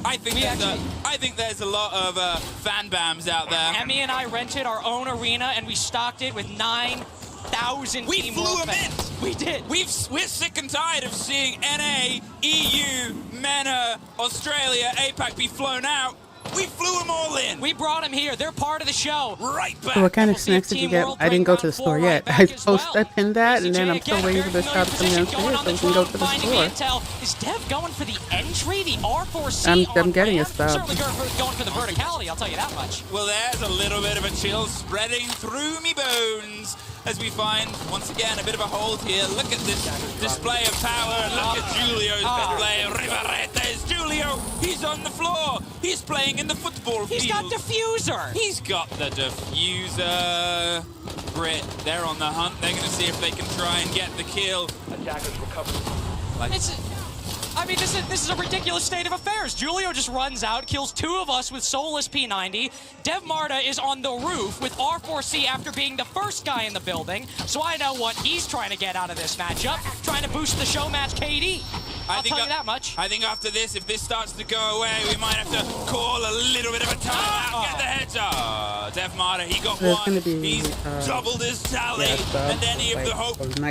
I think there's a lot of fan bams out there. Emmy and I rented our own arena, and we stocked it with 9,000 We Team flew World them fans. in. We did. We're sick and tired of seeing NA, EU, MENA, Australia, APAC be flown out. We flew them all in. We brought them here. They're part of the show. Right back. So what kind of snacks did you get? I didn't go to the store yet. I pinned that, and then I'm still waiting for the shop to come downstairs so we can go to the store. Is Dev going for the entry, the R4C? I'm getting a sub. Certainly going for the verticality, I'll tell you that much. Well, there's a little bit of a chill spreading through me bones as we find, once again, a bit of a hold here. Look at this display of power. Look at Julio's display. Rivaretes. Julio, he's on the floor. He's playing in the football field. He's got diffuser. He's got the diffuser. Brit, they're on the hunt. They're going to see if they can try and get the kill. Attackers recover. I mean, this is a ridiculous state of affairs. Julio just runs out, kills 2 of us with Soulless P90. Dev Marta is on the roof with R4C after being the first guy in the building. So I know what he's trying to get out of this matchup, trying to boost the show match KD. I'll tell you that much. I think after this, if this starts to go away, we might have to call a little bit of a timeout. Get the heads up. Dev Marta, he got one. He's doubled his tally. And any of the hope that the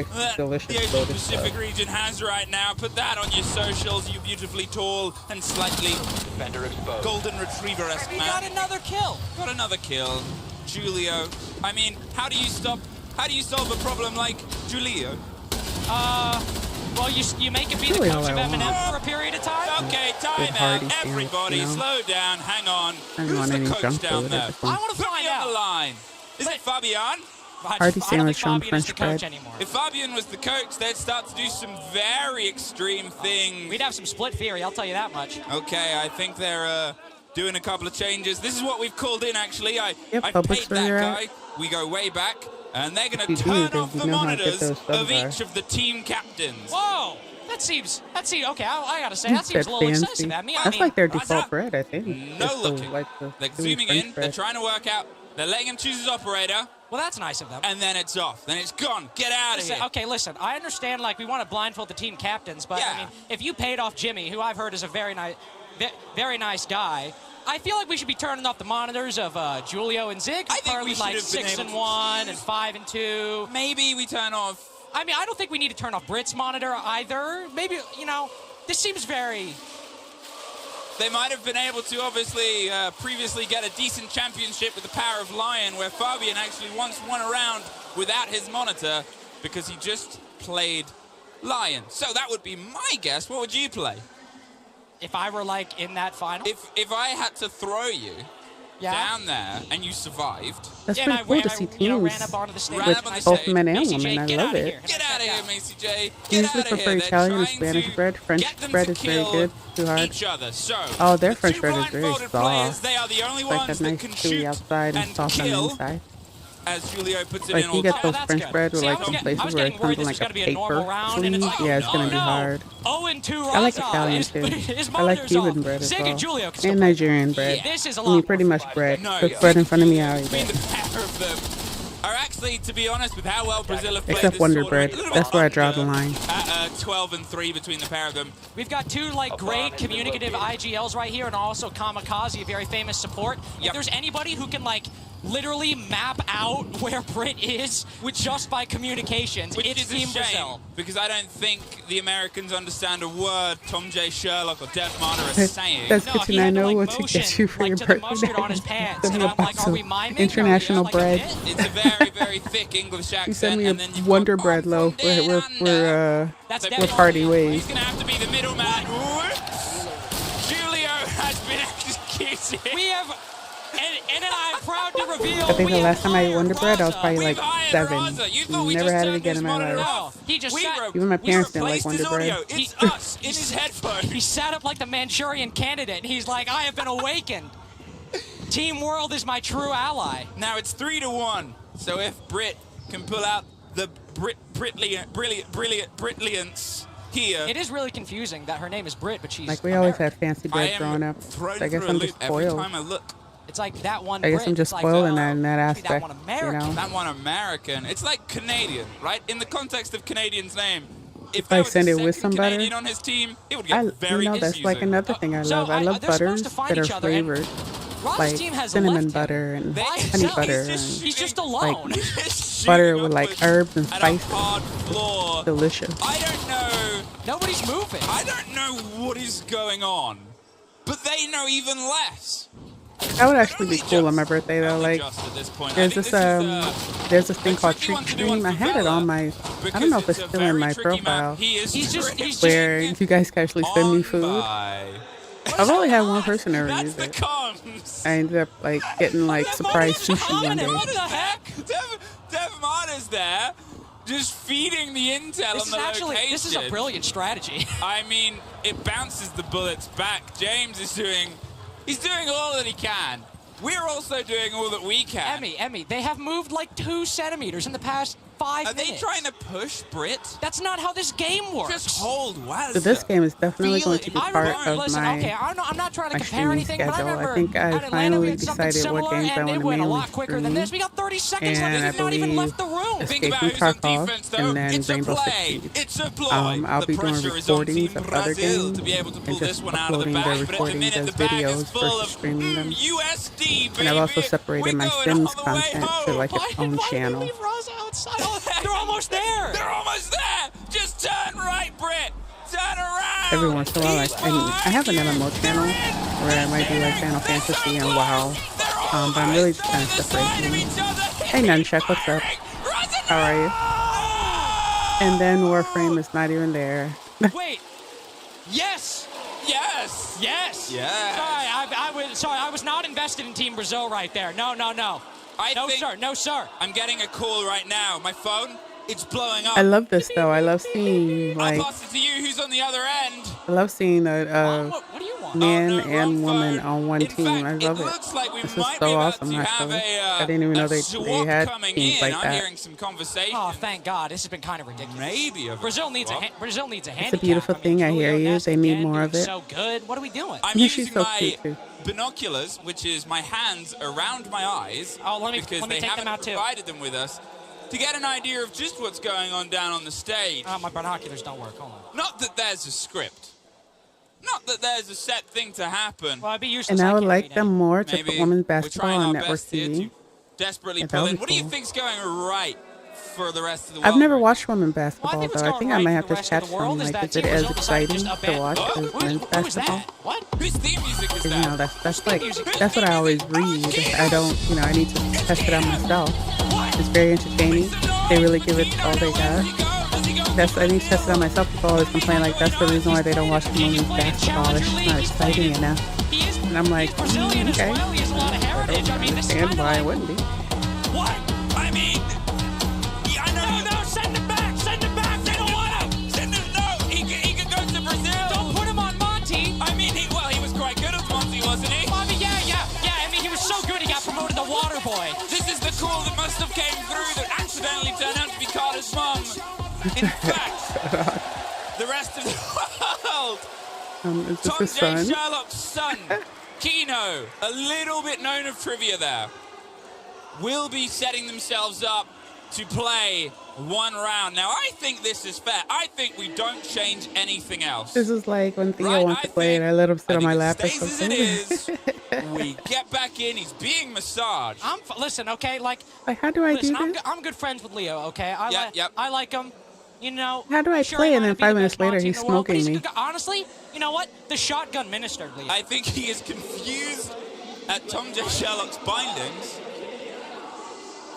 Asia Pacific region has right now, put that on your socials, you beautifully tall and slightly golden retriever-esque man. We got another kill. Got another kill. Julio. I mean, how do you solve a problem like Julio? Well, you make it be the coach of M&M for a period of time. Okay, time out. Everybody, slow down. Hang on. Who's the coach down there? I want to find out. On the line. Is it Fabian? Hardy sandwich on French bread. If Fabian was the coach, they'd start to do some very extreme things. We'd have some split fury, I'll tell you that much. Okay, I think they're doing a couple of changes. This is what we've called in, actually. I paid that guy. We go way back. And they're going to turn off the monitors of each of the team captains. Whoa! That seems, okay, I gotta say, that seems a little excessive. That's like their default bread, I think. No looking. They're zooming in, they're trying to work out, they're letting him choose his operator. Well, that's nice of them. And then it's off. Then it's gone. Get out of here. Okay, listen, I understand, like, we want to blindfold the team captains, but, I mean, if you paid off Jimmy, who I've heard is a very nice guy, I feel like we should be turning off the monitors of Julio and Zig. I think we should like have been 6-1 and 5-2. Maybe we turn off. I mean, I don't think we need to turn off Brit's monitor either. Maybe, this seems very. They might have been able to, obviously, previously get a decent championship with the power of Lion, where Fabian actually once won a round without his monitor because he just played Lion. So that would be my guess. What would you play? If I were, like, in that final? If I had to throw you down there and you survived. That's pretty cool to see teams with both men and women. I love it. Get out of here, Macy J. Usually prefer Italian and Spanish bread. French bread is very good. Too hard. Oh, their French bread is very soft. They are the only like ones a nice chewy outside and soft on the inside. As Julio puts it like in you get those French bread with like some places where it comes in like a paper sleeve. Yeah, it's gonna be hard. I like Italian too. I like Cuban bread as well. And Nigerian bread. I mean, pretty much bread. Cook bread in front of me, I'll eat it. Are actually, to be honest, with how well Brazil have played Except this Wonder tournament, Bread. That's where I draw the line. 12-3 between the pair of them. We've got 2 like great communicative IGLs right here, and also Kamikaze, a very famous support. If there's anybody who can like literally map out where Brit is with just by communications, it's Team Brazil. Because I don't think the Americans understand a word Tom J. Sherlock or Dev Marta are saying. That's good to know. I know what to get you for your birthday. International bread. It's a very, very thick English accent. You send me a Wonder Bread loaf. We're party ways. He's going to have to be the middleman. Julio has been executed. We have... And I'm proud to reveal. I think the last time I ate Wonder Bread, I was probably like 7. Never had it again in my life. He just sat, even my parents didn't like Wonder Bread. It's us in his headphones. He sat up like the Manchurian Candidate, and he's like, I have been awakened. Team World is my true ally. Now it's 3-1. So if Brit can pull out the brilliance here. It is really confusing that her name is Brit, but she's like we always had fancy bread growing up. So I guess I'm just spoiled. Every time I look. It's like that one. I guess I'm just spoiled in that aspect. That one American. That one American. It's like Canadian, right? In the context of Canadian's name, if I send it with some butter, Canadian on his team, it would get very that's like another thing I love. I love butters that are flavored. like cinnamon butter and honey butter and he's just alone. like butter with like herbs and spices. Delicious. I don't know. Nobody's moving. I don't know what is going on, but they know even less. That would actually be cool on my birthday though. Like, there's this thing called Treat Stream. I had it on my, I don't know if it's still in my profile, where you guys can actually send me food. I've only had one person ever use it. I ended up like getting like surprise sushi one day. What the heck? Dev Marta's there, just feeding the intel on the location. This is a brilliant strategy. I mean, it bounces the bullets back. James is doing. He's doing all that he can. We're also doing all that we can. Emmy, they have moved like 2 centimeters in the past 5 minutes. Are they trying to push Brit? That's not how this game works. Just hold Wazza. So this game is definitely going to be part of okay, I'm not trying to compare anything, schedule. but I remember I think I finally decided what games I want to went a mainly lot quicker than this. We got 30 seconds left. And I We've not even left the believe room. Escape from Tarkov and then Rainbow Six Siege. It's a ploy. I'll be doing recordings of other games to be able to pull and just this one out of the uploading the bag, but at the recordings minute as the bag is videos full versus streaming them. USD, baby. And I've also separated my Sims content to like its own channel. They're almost there. They're almost there. Just turn right, Brit. Turn around. Every once in a while, like, I have an MMO channel where I might do like Final Fantasy and WoW, but I'm really just kind of separating them. Hey Nunchuck, what's up? How are you? And then Warframe is not even there. Wait. Yes. Yes. Yes. Yes. Sorry, I was not invested in Team Brazil right there. No. No, sir. I'm getting a call right now. My phone, it's blowing up. I love this though. I love seeing like. I'll pass it to you. Who's on the other end? I love seeing a man and woman on one team. I love it. This is so awesome. Actually, I didn't even know they had teams like I'm that. hearing some conversation. Oh, thank God. This has been kind of ridiculous. Maybe Brazil needs a handicap. It's a beautiful thing. I hear you. They need more of it. So good. What are we doing? I'm using my binoculars, which is my hands around my eyes. Oh, let me because they take haven't them out too. provided them with us to get an idea of just what's going on down on the stage. Oh, my binoculars don't work. Hold on. Not that there's a script. Not that there's a set thing to happen. Well, I'd be useless. And I would like them more to put women's basketball on network TV. Desperately That pull would in. be What do you cool. think's going right for the rest of the world? I've never watched women's basketball what's though. I going think I right might for have the to rest of catch the world some. is Like, that is it Team as Brazil decided exciting just to abandon- watch as men's Who is basketball? that? What? Whose theme music is You that? know, that's like that's what I always read. I don't, I need to test it out myself. It's very entertaining. They really give it all they got. I need to test it out myself. People always complain like that's the reason why they don't watch the women's basketball. It's just not exciting enough. And I'm like, okay. I don't understand why it wouldn't be. What? I mean, I know. No, send him back. Send him back. They don't want him. Send him. No, he could go to Brazil. Don't put him on Monty. I mean, he was quite good at Monty, wasn't he? I mean, yeah. I mean, he was so good. He got promoted to Water Boy. This is the call that must have came through that accidentally turned out to be Carter's mum. In fact, the rest of the world. Is this Tom his J. son? Sherlock's son, Kino, a little bit known of trivia there, will be setting themselves up to play one round. Now, I think this is fair. I think we don't change anything else. This is like when Theo wants to play and I let him sit on my lap or Stays as something. it is. We get back in. He's being massaged. Listen, okay, like how do I do listen, this? I'm good friends with Leo, okay? Yep. I like him. You know, How do I sure, play he and might then not be 5 the minutes best later Monty he's in the world, but smoking me? honestly, you know what? The shotgun ministered, Leo. I think he is confused at Tom J. Sherlock's bindings.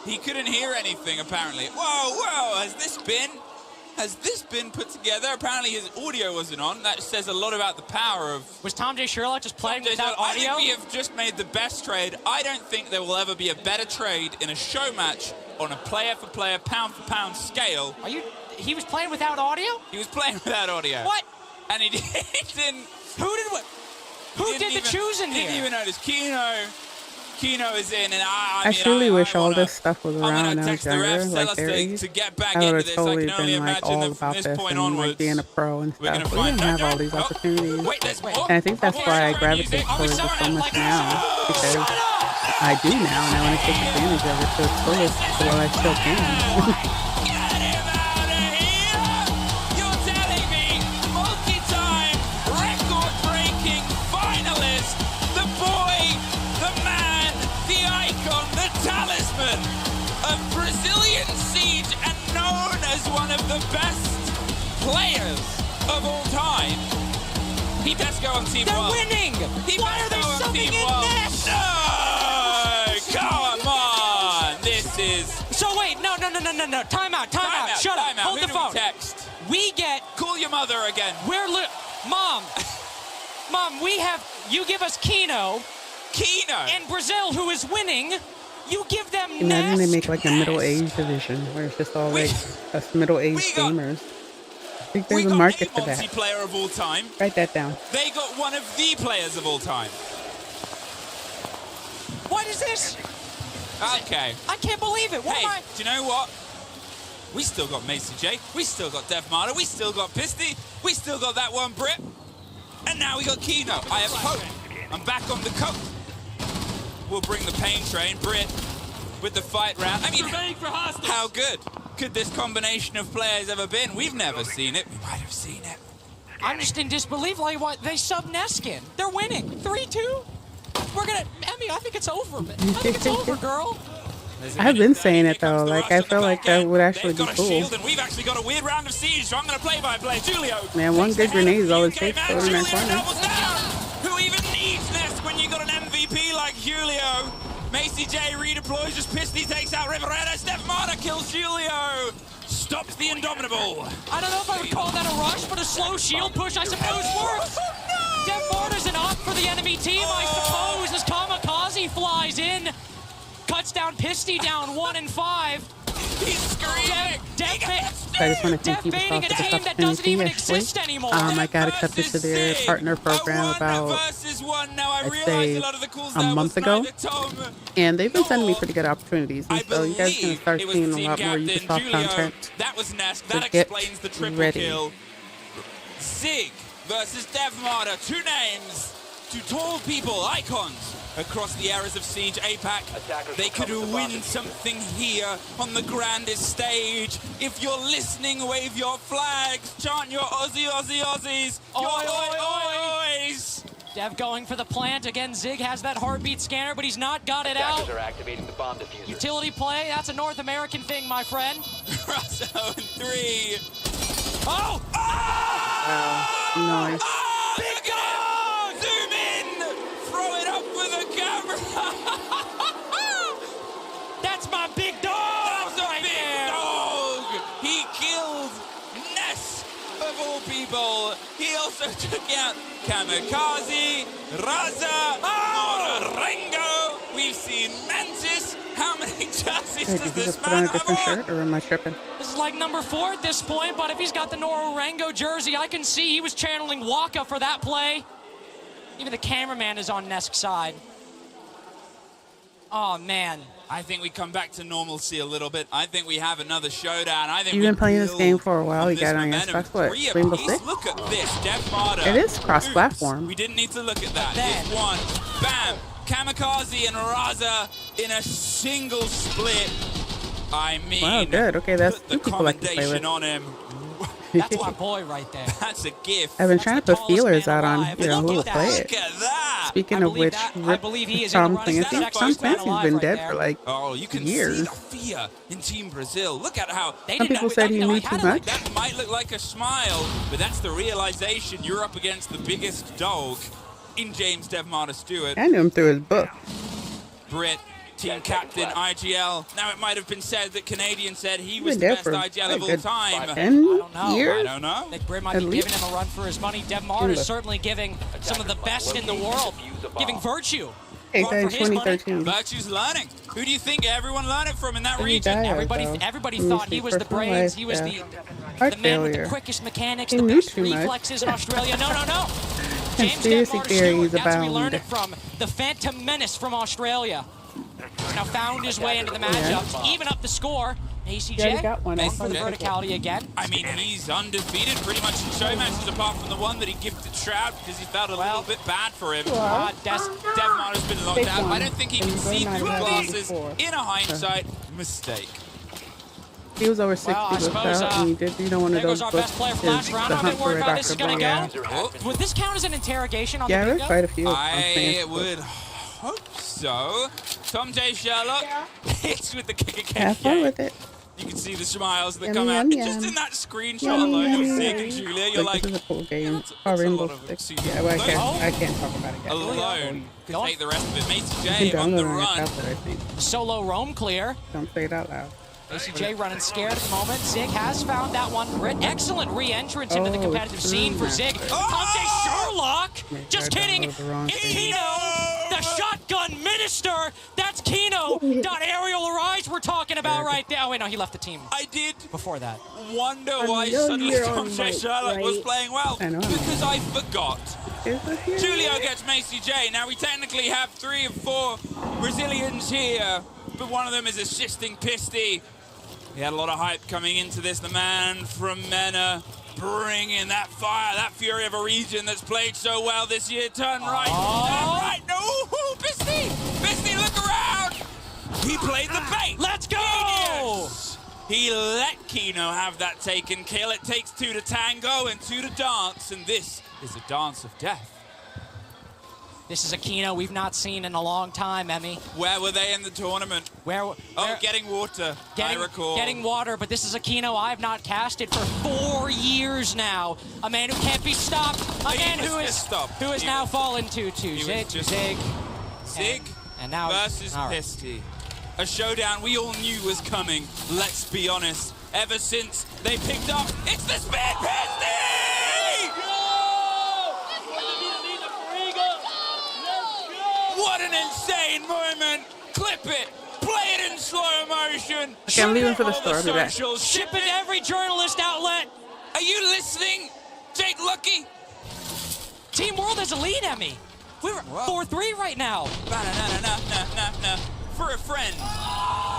He couldn't hear anything, apparently. Whoa, has this been put together? Apparently his audio wasn't on. That says a lot about the power of... Was Tom J. Sherlock just playing without I audio? think we have just made the best trade. I don't think there will ever be a better trade in a show match on a player-for-player, pound-for-pound scale. He was playing without audio? He was playing without audio. What? And he didn't... Who did the choosing here? Didn't even notice. Kino is in, and I truly wish all this stuff was around when I was younger, like their age. I would have totally been like all about this and like being a pro and stuff. But we didn't have all these opportunities. And I think that's why I gravitate towards it so much now, because I do now and I want to take advantage of it to its fullest while I still can. Multi-time, record-breaking finalist, the boy, the Let's go on Team They're One. winning. Why are they subbing in Nest? No! Come on! This is... So wait, no. Time out. Shut up. Hold Who the do we phone. text? We get... Call your mother again. Mom, you give us Kino. And Brazil, who is winning, you give them Imagine they Nest. make like a middle-aged division where it's just all like us middle-aged gamers. I think there's a market for that. Multiplayer of all time. Write that down. They got one of the players of all time. What is this? Okay. I can't believe it. Hey, do you know what? We still got Macy J. We still got Dev Marta. We still got Pisty. We still got that one Brit. And now we got Kino. I have hope. I'm back on the coat. We'll bring the pain train. Brit with the fight round. I mean, how good could this combination of players ever been? We've never seen it. We might have seen it. I'm just in disbelief. Like what? They sub Neskin. They're winning. 3-2. We're gonna. Emmy, I think it's over. I think it's over, girl. I've been saying it though. Like I feel like that would actually be cool. And we've actually got a weird round of siege, so I'm going to play-by-play. Julio. Man, one good grenade is all it takes to go in that corner. Who even needs Nest when you got an MVP like Julio? Macy J redeploys as Pisty takes out Riveretta. Steph Marta kills Julio. Stops the Indomitable. I don't know if I would call that a rush, but a slow shield push, I suppose, works. Dev Marta's an op for the enemy team, I suppose, as Kamikaze flies in. Cuts down Pisty down 1 and 5. He's screaming. I just want to thank people for this opportunity. Actually, I got accepted to their partner program about, I'd say, a month ago, and they've been sending me pretty good opportunities. And so you guys can start seeing a lot more Ubisoft content. That was Nest. So That explains the triple kill. Zig versus Dev Marta. 2 names, 2 tall people, icons across the eras of Siege APAC. They could win something here on the grandest stage. If you're listening, wave your flags, chant your Aussie, Aussie, Aussies, your oi, ois. Dev going for the plant. Again, Zig has that heartbeat scanner, but he's not got it out. Are activating the bomb diffuser. Utility play, that's a North American thing, my friend. Russo and 3. Oh! Wow. Nice. Big dog! Zoom in! Throw it up for the camera! That's my big dog! That's a big dog! He killed Ness, of all people. He also took out Kamikaze, Raza, Morarengo. We've seen Mantis. How many jerseys Hey, does did you this just put on man a different have on? shirt, or am I tripping? This is like number 4 at this point, but if he's got the Norango jersey, I can see he was channeling Waka for that play. Even the cameraman is on Nesk's side. Oh, man. I think we come back to normalcy a little bit. I think we have another showdown. I think You've been playing this game for a while. You got it on your Xbox, what? Rainbow Six? Look at this, Dev Marta. It is cross-platform. We didn't need to look at that. It's one. Bam! Kamikaze and Raza in a single split. I mean, Wow, good. Okay, that's put the 2 people I can play with. commendation on him. That's my boy right there. That's a gift. I've been trying to put feelers out on, who will play it. Look at that. Speaking of which, Tom Clancy's been dead for like you can years. see the fear in Team Brazil. Look at how Some people said he knew too much. That might look like a smile, but that's the realization. You're up against the biggest dog in James Dev Marta Stewart. I knew him through his book. Brit, team captain, IGL. Now, it might have been said that Canadian said he was Been the there best for IGL of all time. 10 know. years? I don't know. I think Brit might be giving him a run for his money. Dev Marta is certainly giving some of the best in the world, giving Virtue. Hey, guys, 2013. Virtue's learning. Who do you think everyone learned it from in that region? Everybody thought he was the brains. He was the man with the quickest mechanics, the best reflexes in Australia. No. James Dev Marta Stewart, that's where we learned it from. The Phantom Menace from Australia. Now found his way into the matchups, even up the score. ACJ, got one. going for the verticality again. I mean, he's undefeated pretty much in show matches, apart from the one that he gifted Shroud because he felt a little bit bad for him. Dev Marta's been locked out. I don't think he can see through the glasses. In a hindsight, mistake. He was over 60 without, and he did, one of those books, The Hunt for a Dr. Bone. Would this count as an interrogation on Yeah, the there's bingo? quite a few. I would hope so. Tom J. Sherlock hits with the kick again. Have fun with it. You can see the smiles that come out. Just in that screenshot alone of Zig and Julia, you're like, this is a cool game. Oh, Rainbow Six. Yeah, well, I can't talk about it yet. alone can take the rest of it. Macy You J can on the download it on your run. tablet, I think. Solo roam clear. Don't say it out loud. ACJ running scared at the moment. Zig has found that one. Excellent re-entrance into the competitive scene for Zig. Dante Sherlock! Just kidding! It's Kino, the shotgun minister! That's Kino! That aerial arise we're talking about right there. Oh wait, no, he left the team. I did before that. Wonder why suddenly Dante Sherlock was playing well. Because I forgot. Julio gets Macy J. Now we technically have 3 of 4 Brazilians here, but one of them is assisting Pisty. He had a lot of hype coming into this. The man from Mena bringing that fire, that fury of a region that's played so well this year. Turn right, turn right. No, Pisty! Pisty, look around! He played the bait. Let's go! Genius. He let Kino have that taken kill. It takes 2 to tango and 2 to dance, and this is a dance of death. This is a Kino we've not seen in a long time, Emmy. Where were they in the tournament? Where getting water, I recall. Getting water, but this is a Kino I've not casted for 4 years now. A man who can't be stopped. A man who is now fallen to Zig. Zig and now versus Pisty. A showdown we all knew was coming, let's be honest. Ever since they picked up, it's the Spin Pisty! What an insane moment! Clip it! Play it in slow motion! Okay, I'm leaving for the store. I'll be back. Ship it to every journalist outlet! Are you listening, Jake Lucky? Team World has a lead, Emmy. We're 4-3 right now. For a friend.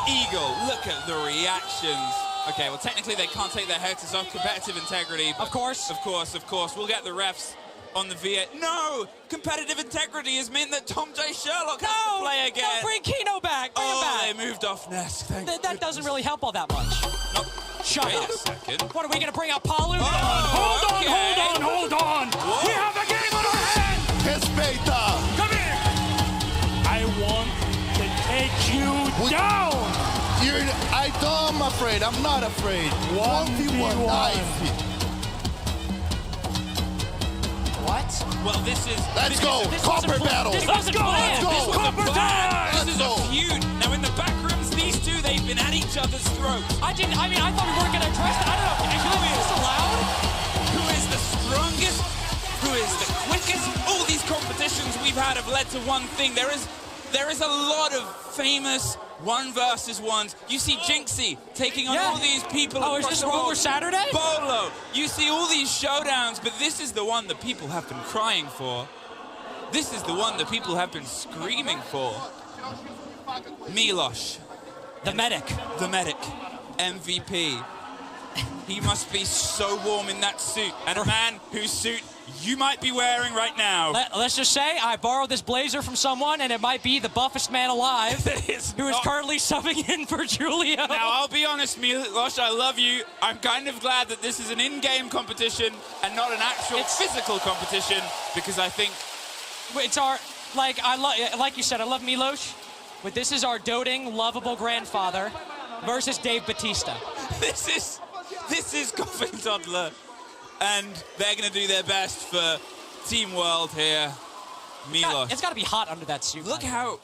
Eagle, look at the reactions. Okay, well, technically they can't take their hexes off competitive integrity. Of course. We'll get the refs on the VA. No! Competitive integrity has meant that Tom J. Sherlock has to play again. No, bring Kino back. Bring him back. They moved off Nest. That doesn't really help all that much. Nope. Shut up. Wait a second. What, are we going to bring out Palu? Hold on. Whoa. We have the game on our hands. Respeita. Come here. I want to take you down. I don't, I'm afraid. I'm not afraid. 1v1 knife. What? Well, this is... Let's go! Copper battle! Let's go! Copper battle! This is a feud. Now, in the back rooms, these two, they've been at each other's throats. I thought we weren't going to address it. I don't know. Is this allowed? Who is the strongest? Who is the quickest? All these competitions we've had have led to one thing. There is a lot of famous 1v1s. You see Jinxie taking on all these people. Oh, is this Roller Saturday? Bolo. You see all these showdowns, but this is the one that people have been crying for. This is the one that people have been screaming for. Milosh. The medic. The medic. MVP. He must be so warm in that suit. And a man whose suit you might be wearing right now. Let's just say I borrowed this blazer from someone, and it might be the buffest man alive who is currently subbing in for Julio. Now, I'll be honest, Milosh, I love you. I'm kind of glad that this is an in-game competition and not an actual physical competition, because I think... It's our... Like you said, I love Milosh, but this is our doting, lovable grandfather versus Dave Bautista. This is Coffin Toddler. And they're going to do their best for Team World here. Milosh. It's got to be hot under that suit. Look how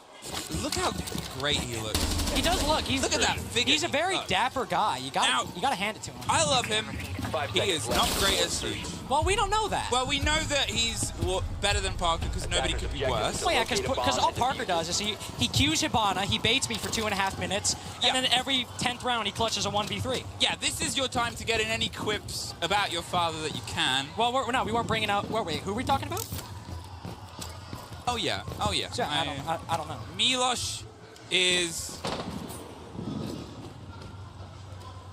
great he looks. He does look. Look at that figure. He's a very dapper guy. You got to hand it to him. I love him. He is not great at Siege. Well, we don't know that. Well, we know that he's better than Parker because nobody could be worse. Well, yeah, because all Parker does is he cues Hibana, he baits me for 2.5 minutes, and then every 10th round he clutches a 1v3. Yeah, this is your time to get in any quips about your father that you can. Well, we weren't bringing out... Wait, who are we talking about? Oh, yeah. So, I don't know. Milosh is...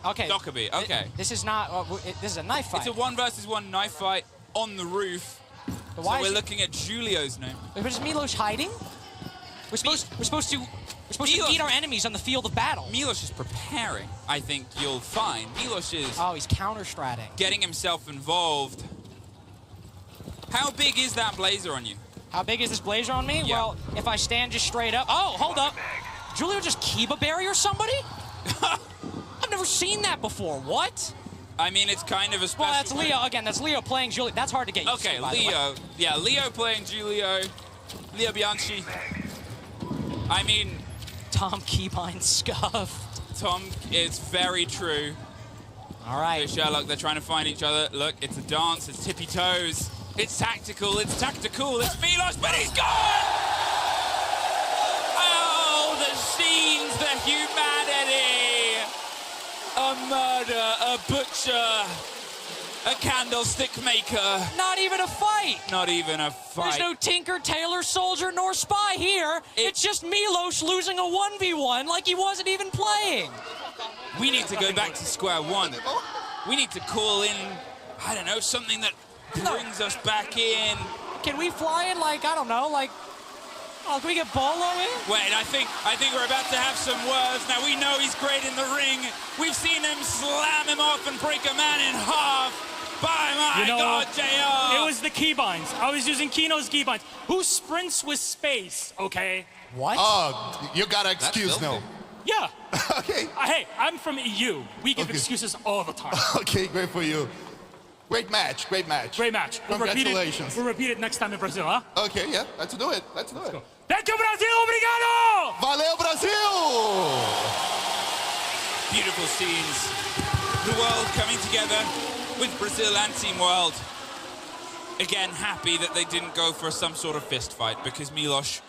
Okay. Dockerby, okay. This is not... this is a knife fight. It's a 1v1 knife fight on the roof. But so we're looking at Julio's name. But is Milosh hiding? We're supposed to eat our enemies on the field of battle. Milosh is preparing, I think you'll find. Milosh is... Oh, he's counter-stratting. Getting himself involved. How big is that blazer on you? How big is this blazer on me? Yeah. Well, if I stand just straight up... Oh, hold up. Julio just Kiba barrier somebody? I've never seen that before. What? I mean, it's kind of a special... Well, that's Leo. Again, that's Leo playing Julio. That's hard to get used to, by the way. Leo. Yeah, Leo playing Julio. Leo Bianchi. I mean... Tom Keybind scuffed. Tom, it's very true. All right. Sherlock, they're trying to find each other. Look, it's a dance. It's tippy toes. It's tactical. It's tactical. It's Milos, but he's gone! Oh, the scenes, the humanity. A murder, a butcher, a candlestick maker. Not even a fight. Not even a fight. There's no Tinker, Tailor, Soldier, nor Spy here. It's just Milos losing a 1v1 like he wasn't even playing. We need to go back to square one. We need to call in, I don't know, something that brings us back in. Can we fly in like, I don't know, like, oh, can we get Bolo in? Wait, I think we're about to have some words. Now, we know he's great in the ring. We've seen him slam him off and break a man in half. By my God, JR. It was the keybinds. I was using Kino's keybinds. Who sprints with space, okay? What? Oh, you gotta excuse now. Yeah. Okay. Hey, I'm from EU. We give excuses all the time. Okay, great for you. Great match, great match. Great match. Congratulations. We'll repeat it next time in Brazil, huh? Okay, yeah, let's do it. Let's do it. Thank you, Brasil. Obrigado! Valeu, Brasil! Beautiful scenes. The world coming together with Brazil and Team World. Again, happy that they didn't go for some sort of fist fight because Milos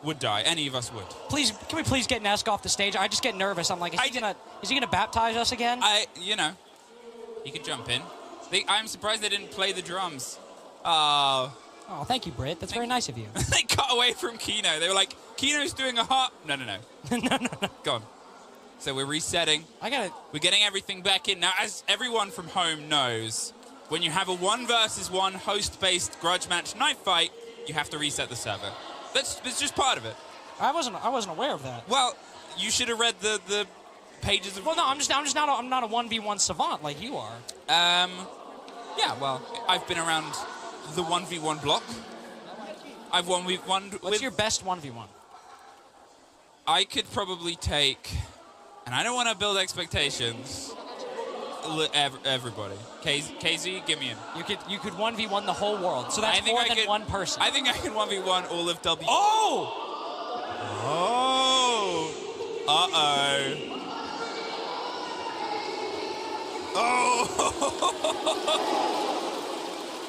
would die. Any of us would. Please, can we please get Nesk off the stage? I just get nervous. I'm like, is he gonna baptize us again? He could jump in. I'm surprised they didn't play the drums. Oh, thank you, Britt. That's very nice of you. They cut away from Kino. They were like, Kino's doing a hop. No. No. Go on. So we're resetting. We're getting everything back in. Now, as everyone from home knows, when you have a 1-versus-1 host-based grudge match knife fight, you have to reset the server. That's just part of it. I wasn't aware of that. Well, you should have read the pages of... Well, no, I'm not a 1v1 savant like you are. Yeah, well, I've been around the 1v1 block. I've 1v1... What's your best 1v1? I could probably take... And I don't want to build expectations. Everybody. KZ, give me him. You could 1v1 the whole world. So that's more than one person. I think I can 1v1 all of W. Oh! Oh! Uh-oh. Oh!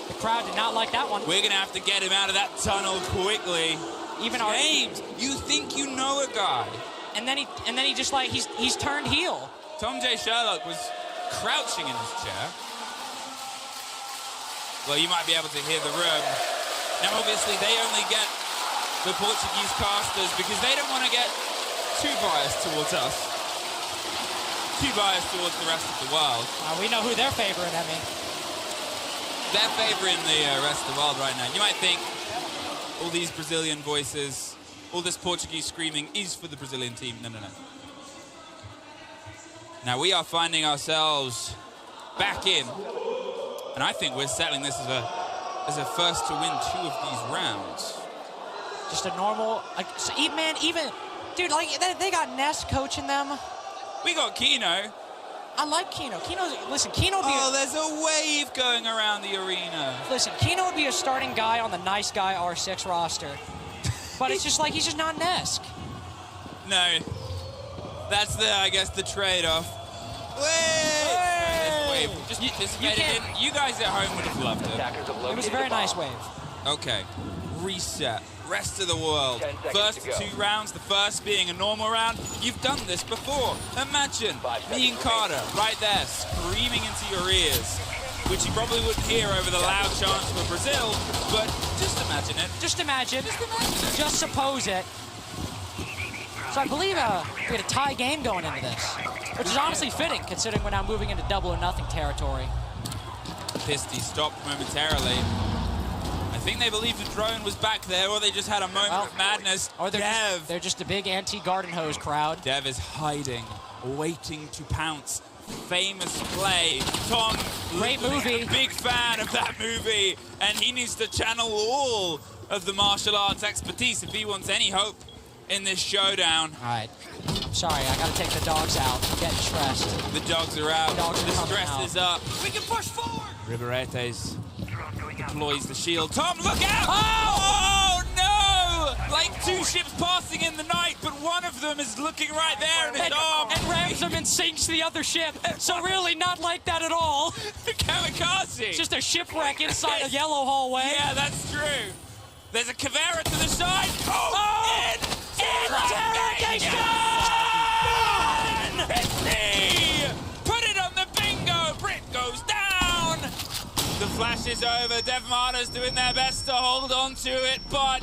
The crowd did not like that one. We're going to have to get him out of that tunnel quickly. Even James, you think you know a guy. And then he just like, he's turned heel. Tom J. Sherlock was crouching in his chair. Well, you might be able to hear the room. Now, obviously, they only get the Portuguese casters because they don't want to get too biased towards us. Too biased towards the rest of the world. We know who they're favoring, Emmy. They're favoring the rest of the world right now. You might think all these Brazilian voices, all this Portuguese screaming is for the Brazilian team. No. Now we are finding ourselves back in, and I think we're settling this as a first to win 2 of these rounds. Just a normal, dude, like they got Ness coaching them. We got Kino. I like Kino. Kino would be. Oh, there's a wave going around the arena. Listen, Kino would be a starting guy on the nice guy R6 roster. But it's just like, he's just not Nesk. No. That's I guess, the trade-off. Wave! Just participated in. You guys at home would have loved it. It was a very nice wave. Okay. Reset. Rest of the world. First 2 rounds, the first being a normal round. You've done this before. Imagine me and Carter right there screaming into your ears, which you probably wouldn't hear over the loud chants for Brazil, but just imagine it. Just imagine it. Just suppose it. So I believe we had a tie game going into this, which is honestly fitting considering we're now moving into double or nothing territory. Pisty stopped momentarily. I think they believed the drone was back there, or they just had a moment of madness. Or they're just a big anti-garden hose crowd. Dev is hiding, waiting to pounce. Famous play. Tom, great movie. Big fan of that movie, and he needs to channel all of the martial arts expertise if he wants any hope in this showdown. All right. Sorry, I gotta take the dogs out. I'm getting stressed. The dogs are out. The stress out. is up. We can push forward. Riberetes deploys the shield. Tom, look out! Oh no! Like 2 ships passing in the night, but one of them is looking right there, and it's Tom. And rams them and sinks the other ship. So really not like that at all. Kamikaze. It's just a shipwreck inside a yellow hallway. Yeah, that's true. There's a Kavera to the side. Interrogation! Put it on the bingo. Brit goes down. The flash is over. Devmana's doing their best to hold on to it, but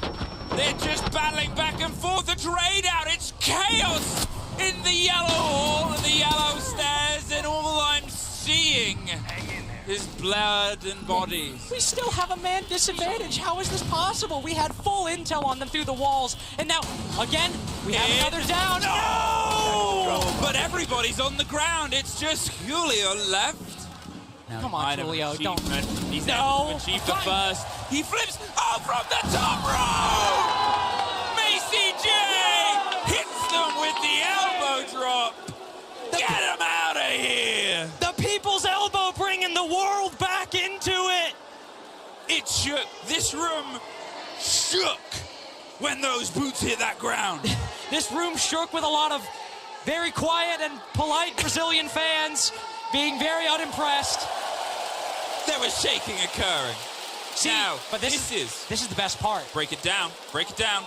they're just battling back and forth. The trade out. It's chaos in the yellow hall and the yellow stairs, and all I'm seeing is blood and bodies. We still have a man disadvantage. How is this possible? We had full intel on them through the walls, and now, again, we have another down. No! But everybody's on the ground. It's just Julio left. Now, come on, Julio, don't. He's able to achieve the first. He flips from the top row! Macy J hits them with the elbow drop. Get him out of here! The people's elbow bringing the world back into it. It shook. This room shook when those boots hit that ground. This room shook with a lot of very quiet and polite Brazilian fans being very unimpressed. There was shaking occurring. See, now, but this is the best part. Break it down. Break it down.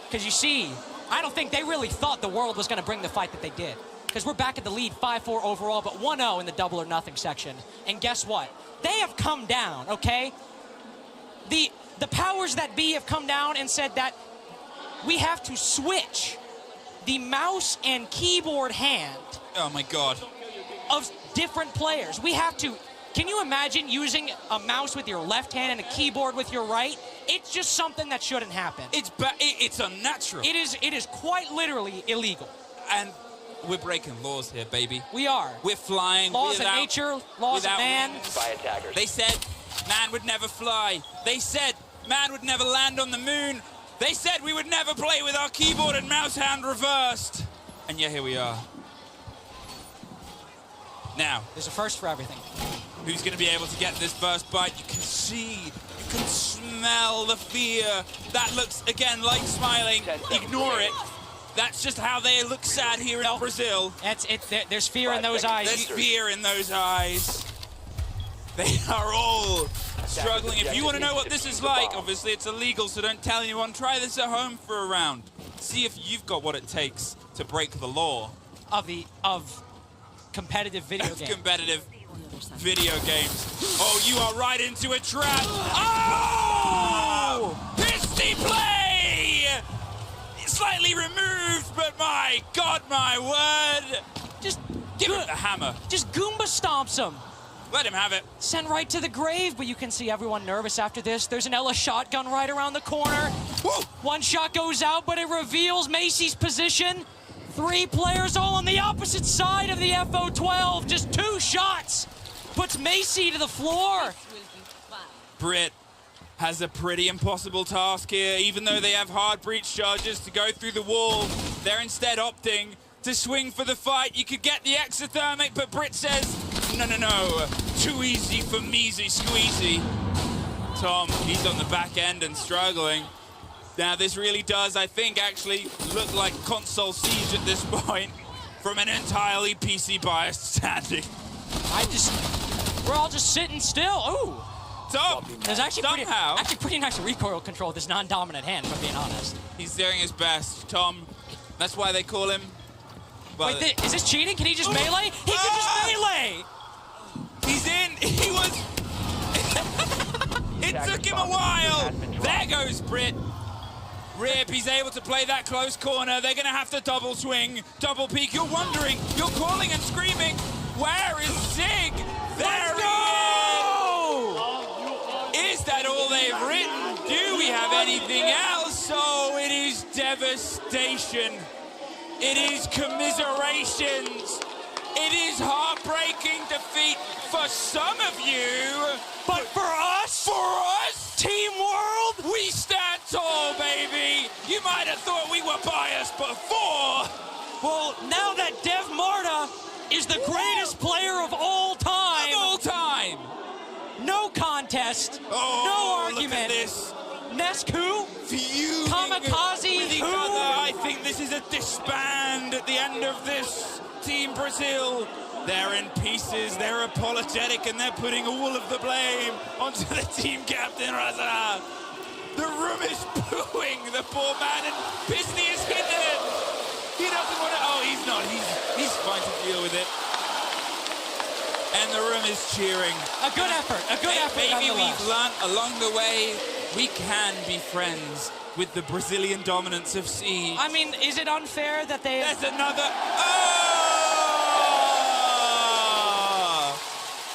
Because you see, I don't think they really thought the world was going to bring the fight that they did. Because we're back at the lead, 5-4 overall, but 1-0 in the double or nothing section. And guess what? They have come down, okay? The powers that be have come down and said that we have to switch the mouse and keyboard hand. Oh my God. Of different players. We have to. Can you imagine using a mouse with your left hand and a keyboard with your right? It's just something that shouldn't happen. It's unnatural. It is quite literally illegal. And we're breaking laws here, baby. We are. We're flying laws of nature, laws of man. By attackers. They said man would never fly. They said man would never land on the moon. They said we would never play with our keyboard and mouse hand reversed. And yeah, here we are. Now, there's a first for everything. Who's going to be able to get this first bite? You can see, you can smell the fear. That looks, again, like smiling. Ignore it. That's just how they look sad here in Brazil. That's it. There's fear in those eyes. There's fear in those eyes. They are all struggling. If you want to know what this is like, obviously it's illegal, so don't tell anyone. Try this at home for a round. See if you've got what it takes to break the law. Of competitive video games. Competitive video games. Oh, you are right into a trap. Oh! Pisty play! Slightly removed, but my God, my word. Just give him the hammer. Just Goomba stomps him. Let him have it. Send right to the grave, but you can see everyone nervous after this. There's an Ella shotgun right around the corner. Woo! One shot goes out, but it reveals Macy's position. 3 players all on the opposite side of the FO12. Just 2 shots. Puts Macy to the floor. Brit has a pretty impossible task here. Even though they have hard breach charges to go through the wall, they're instead opting to swing for the fight. You could get the exothermic, but Brit says, no, no, no. Too easy for measy squeezy. Tom, he's on the back end and struggling. Now, this really does, I think, actually look like console siege at this point from an entirely PC-biased standing. We're all just sitting still. Ooh. Tom, there's actually pretty nice recoil control with this non-dominant hand, if I'm being honest. He's doing his best. Tom, that's why they call him. Wait, is this cheating? Can he just melee? He can just melee! He's in. He was... It took him a while. There goes Brit. Rip, he's able to play that close corner. They're going to have to double swing, double peek. You're wondering, you're calling and screaming, where is Zig? There he is! Is that all they've written? Do we have anything else? Oh, it is devastation. It is commiserations. It is heartbreaking defeat for some of you. But for us? Team World, we stand tall, baby. You might have thought we were biased before, Well, now that Dev Marta is the greatest player of all time. Of all time. No contest. Oh, no argument. Look at this. Nesk who? Fuming Kamikaze with each who? other. I think this is a disband at the end of this. Team Brazil. They're in pieces, they're apologetic, and they're putting all of the blame onto the team captain, Raza. The room is booing the poor man, and Pisney is hidden. He doesn't want to, oh, he's not, he's fine to deal with it. And the room is cheering. A good effort, Maybe we've learned along the way, we can be friends with the Brazilian dominance of Siege. I mean, is it unfair that they... There's another, oh!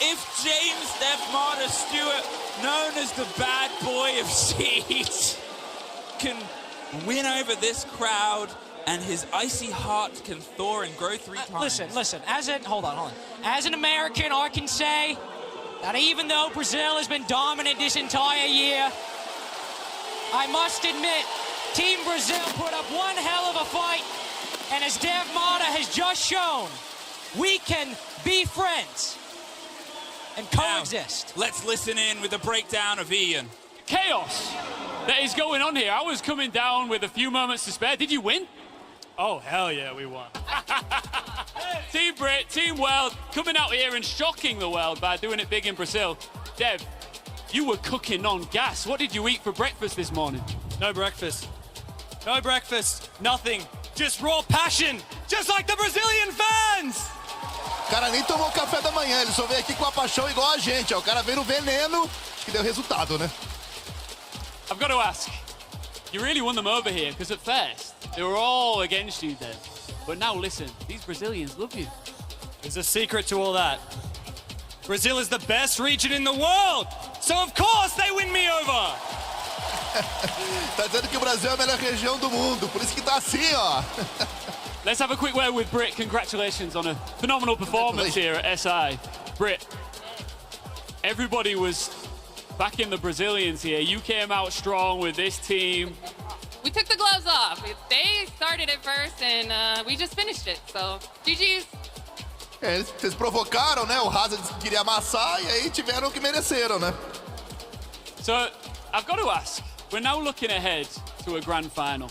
If James Dev Marta Stewart, known as the bad boy of Siege, can win over this crowd and his icy heart can thaw and grow 3 times. Listen, hold on. As an American, I can say that even though Brazil has been dominant this entire year, I must admit, Team Brazil put up one hell of a fight, and as Dev Marta has just shown, we can be friends and coexist. Now, let's listen in with the breakdown of Ian. Chaos that is going on here. I was coming down with a few moments to spare. Did you win? Oh, hell yeah, we won. Team Brit, Team World, coming out here and shocking the world by doing it big in Brazil. Dev, you were cooking on gas. What did you eat for breakfast this morning? No breakfast. No breakfast. Nothing. Just raw passion. Just like the Brazilian fans. O cara nem tomou café da manhã, ele só veio aqui com a paixão igual a gente. Ó. O cara veio no veneno, que deu resultado, né? I've got to ask, you really won them over here, because at first, they were all against you, Dev. But now listen, these Brazilians love you. There's a secret to all that. Brazil is the best region in the world, so of course they win me over. Tá dizendo que o Brasil é a melhor região do mundo, por isso que tá assim, ó. Let's have a quick word with Britt. Congratulations on a phenomenal performance here at SI. Britt, everybody was backing the Brazilians here. You came out strong with this team. We took the gloves off. They started it first, and we just finished it. So, GG's. Eles provocaram, né? O Hazard queria amassar e aí tiveram que mereceram, né? So, I've got to ask, we're now looking ahead to a grand final.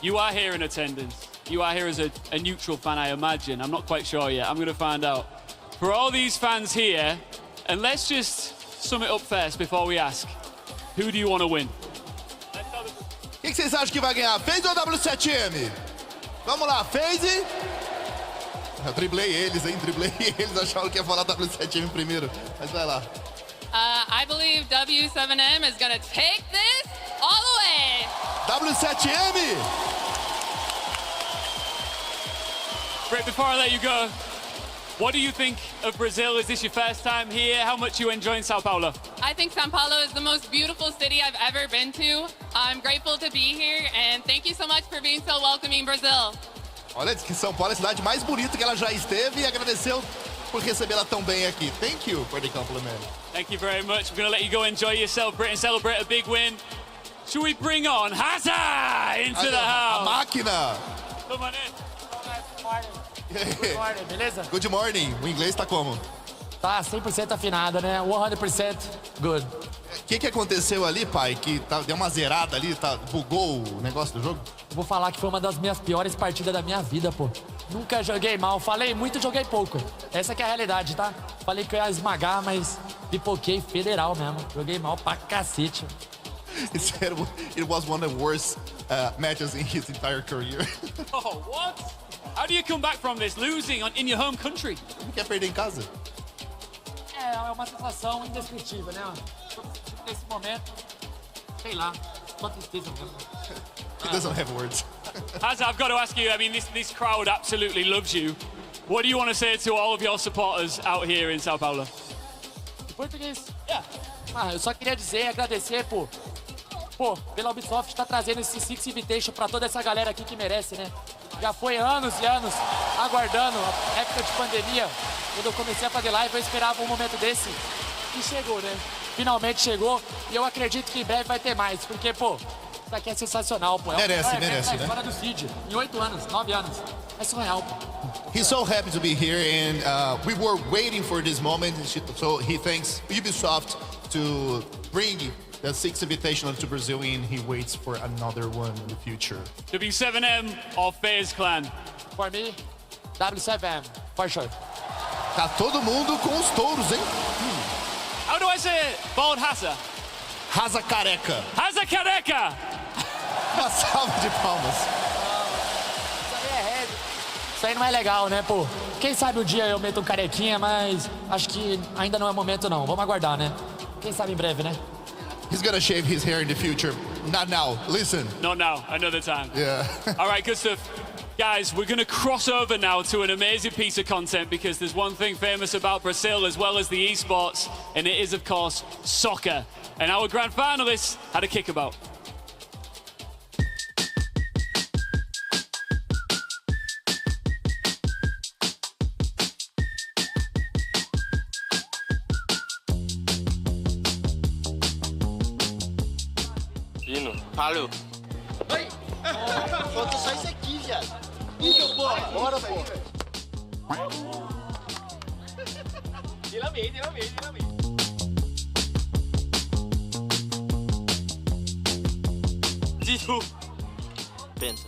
You are here in attendance. You are here as a neutral fan, I imagine. I'm not quite sure yet. I'm going to find out. For all these fans here, and let's just sum it up first before we ask, who do you want to win? O que vocês acham que vai ganhar? FaZe ou W7M? Vamos lá, FaZe. Eu driblei eles, hein? Driblei eles. Acharam que ia falar W7M primeiro. Mas vai lá. I believe W7M is going to take this all the way. W7M! Britt, before I let you go, what do you think of Brazil? Is this your first time here? How much are you enjoying Sao Paulo? I think Sao Paulo is the most beautiful city I've ever been to. I'm grateful to be here, and thank you so much for being so welcoming, Brazil. Olha, diz que São Paulo é a cidade mais bonita que ela já esteve e agradeceu por recebê-la tão bem aqui. Thank you for the compliment. Thank you very much. We're going to let you go enjoy yourself, Britt, and celebrate a big win. Should we bring on Hazard into the house? A máquina! Come on in. Good morning, beleza? Good morning. O inglês tá como? Tá 100% afinado, né? 100% good. O que aconteceu ali, pai? Que deu uma zerada ali, bugou o negócio do jogo? Vou falar que foi uma das minhas piores partidas da minha vida, pô. Nunca joguei mal. Falei muito e joguei pouco. Essa que é a realidade, tá? Falei que eu ia esmagar, mas pipoquei federal mesmo. Joguei mal pra cacete. He said it was one of the worst matches in his entire career. Oh, what? How do you come back from this, losing in your home country? Não quer perder em casa? É uma sensação indescritível, né? Nesse momento, sei lá, uma tristeza mesmo. He doesn't have words. Hazard, I've got to ask you, I mean, this crowd absolutely loves you. What do you want to say to all of your supporters out here in Sao Paulo? Em português? Yeah. Eu só queria dizer e agradecer pela Ubisoft estar trazendo esse Six Invitation pra toda essa galera aqui que merece, né? Já foi anos e anos aguardando a época de pandemia. Quando eu comecei a fazer live, eu esperava um momento desse e chegou, né? Finalmente chegou e eu acredito que em breve vai ter mais, porque, isso aqui é sensacional, pô. Merece, merece, né? Fora do Cid, em 8 anos, 9 anos. É surreal. He's so happy to be here, and we were waiting for this moment. So he thanks Ubisoft to bring the 6th Invitational to Brazil, and he waits for another one in the future. W7M or FaZe Clan? For me, W7M, for sure. Tá todo mundo com os touros, hein? How do I say it? Bald Hassa. Rasa careca. Hassa careca! Uma salva de palmas. Isso aí não é legal, né, pô? Quem sabe um dia eu meto um carequinha, mas acho que ainda não é momento, não. Vamos aguardar, né? Quem sabe em breve, né? He's gonna shave his hair in the future. Not now. Listen. Not now. Another time. Yeah. All right, good stuff. Guys, we're going to cross over now to an amazing piece of content because there's one thing famous about Brazil as well as the esports, and it is, of course, soccer. And our grand finalists had a kickabout. Valeu. Oi! Falta só isso aqui, viado. Ih, porra. Bora, pô. Tira meio. Tito. Pensa.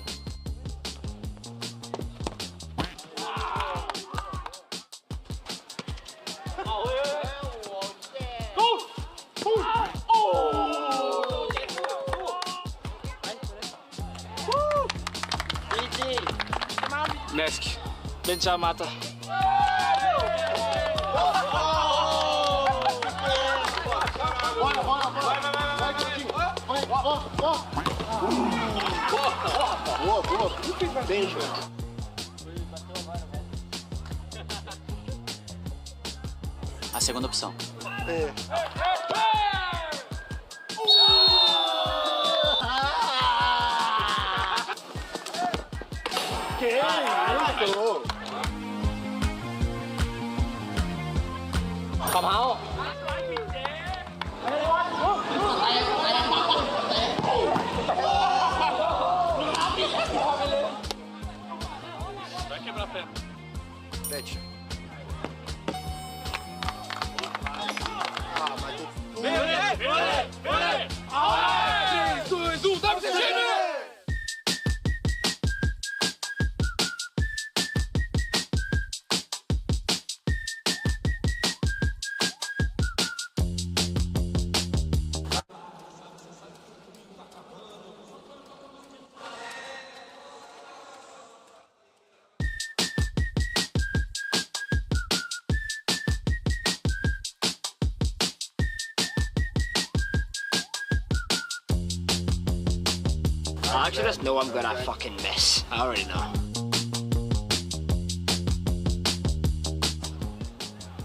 Nesk. Bencha mata. Boa. Bencha. A segunda opção. É. Que isso? Come on. Vai quebrar a perna. Deixa. Vem! 3, 2, 1, dá pra você time! I just know I'm gonna fucking miss. I already know.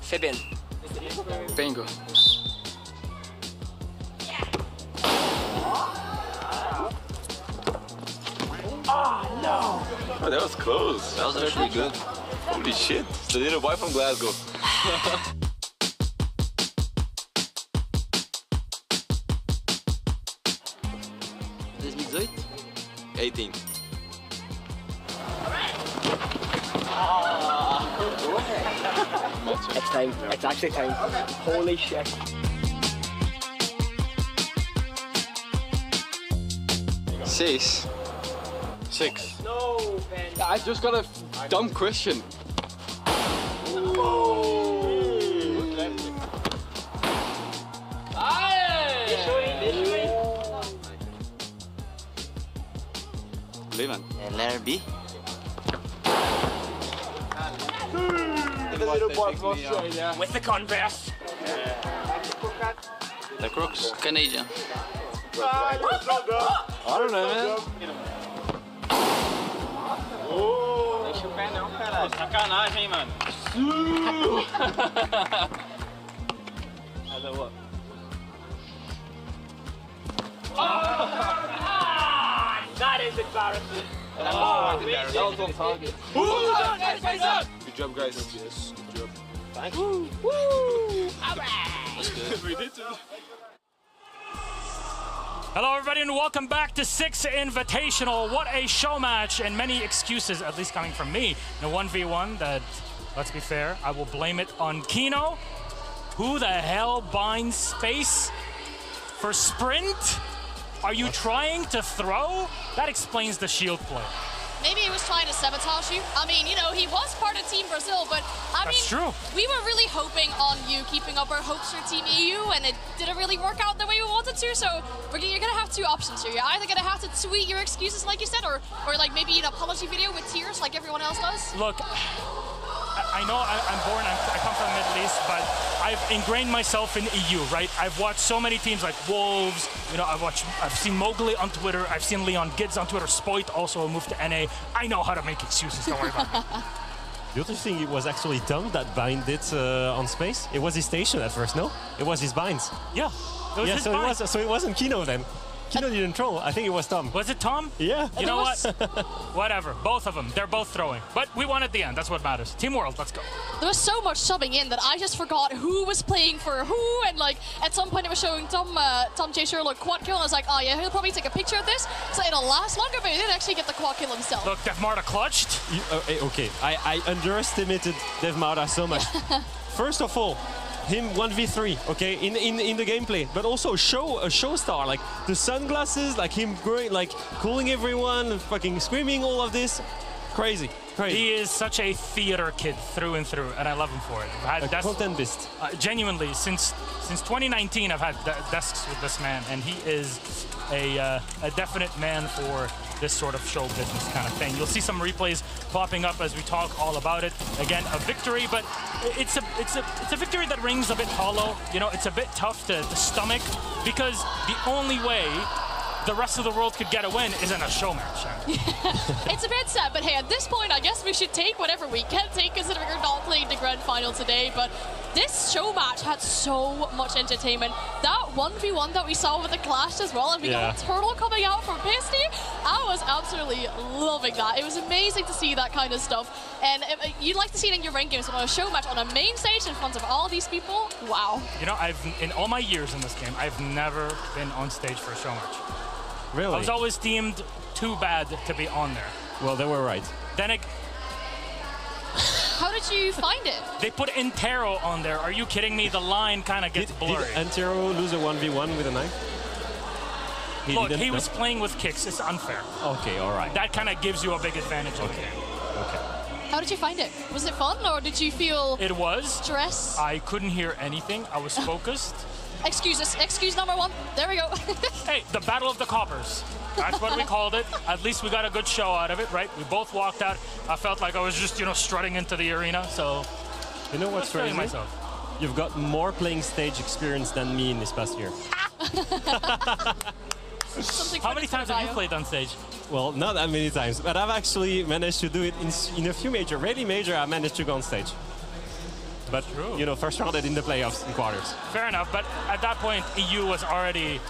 Fabian. Bingo. Oh no! Oh, that was close. That was actually good. Holy shit. The little boy from Glasgow. 18. It's time. It's actually time. Holy shit. Six. No, Ben. I just got a dumb question. Levan. Letter B. With the Converse. The Crooks. Canadian. I don't know, man. Deixa o pé não, caralho. Sacanagem, hein, mano. That is embarrassing. That was on target. Good job, guys. Yes, good job. Thanks. Woo! Alright. That's good. We did it. Hello, everybody, and welcome back to 6 Invitational. What a show match, and many excuses, at least coming from me. In a 1v1 that, let's be fair, I will blame it on Kino. Who the hell binds space for sprint? Are you trying to throw? That explains the shield play. Maybe he was trying to sabotage you. I mean, you know, he was part of Team Brazil, but I mean, true. We were really hoping on you keeping up our hopes for Team EU, and it didn't really work out the way we wanted to. So you're gonna have 2 options here. You're either gonna have to tweet your excuses, like you said, or like maybe an apology video with tears, like everyone else does. Look, I know I'm born, I come from the Middle East, but I've ingrained myself in EU, right? I've watched so many teams like Wolves, you know, I've seen Mowgli on Twitter, I've seen Leon Gids on Twitter, Spoit also moved to NA. I know how to make excuses, don't worry about it. The other thing, it was actually Tom that bind it on space. It was his station at first, no? It was his binds. Yeah, it was his binds. So it wasn't Kino then. Kino didn't throw. I think it was Tom. Was it Tom? Yeah. You know what? Whatever. Both of them. They're both throwing. But we won at the end. That's what matters. Team World, let's go. There was so much subbing in that I just forgot who was playing for who, and like at some point it was showing Tom J. Sherlock quad kill, and I was like, oh yeah, he'll probably take a picture of this, so it'll last longer, but he didn't actually get the quad kill himself. Look, Dev Marta clutched. Okay, I underestimated Dev Marta so much. First of all, him 1v3, okay, in the gameplay, but also a show star, like the sunglasses, like him growing, like cooling everyone, fucking screaming, all of this, crazy. He is such a theater kid through and through, and I love him for it. I've had content beast. Genuinely, since 2019, I've had desks with this man, and he is a definite man for this sort of show business kind of thing. You'll see some replays popping up as we talk all about it. Again, a victory, but it's a victory that rings a bit hollow. You know, it's a bit tough to stomach, because the only way the rest of the world could get a win is in a show match. It's a bit sad, but hey, at this point, I guess we should take whatever we can take, considering we're not playing the grand final today. But this show match had so much entertainment. That 1v1 that we saw with the Clash as well, and we got a turtle coming out from Pisty, I was absolutely loving that. It was amazing to see that kind of stuff. And you'd like to see it in your ranked games, but on a show match on a main stage in front of all these people, wow. You know, in all my years in this game, I've never been on stage for a show match. Really? I was always deemed too bad to be on there. Well, they were right. Then how did you find it? They put Intero on there. Are you kidding me? The line kind of gets blurry. Did Intero lose a 1v1 with a knife? Look, he was playing with kicks. It's unfair. Okay, all right. That kind of gives you a big advantage in the game. Okay. How did you find it? Was it fun, or did you feel It was. stress? I couldn't hear anything. I was focused. Excuses. Excuse number 1. There we go. Hey, the Battle of the Coppers. That's what we called it. At least we got a good show out of it, right? We both walked out. I felt like I was just, you know, strutting into the arena, so... You know what's crazy? Myself. You've got more playing stage experience than me in this past year. How many times have you played on stage? Well, not that many times, but I've actually managed to do it in a few major. Really major, I managed to go on stage. But, you know, first rounded in the playoffs in quarters. Fair enough, but at that point, EU was already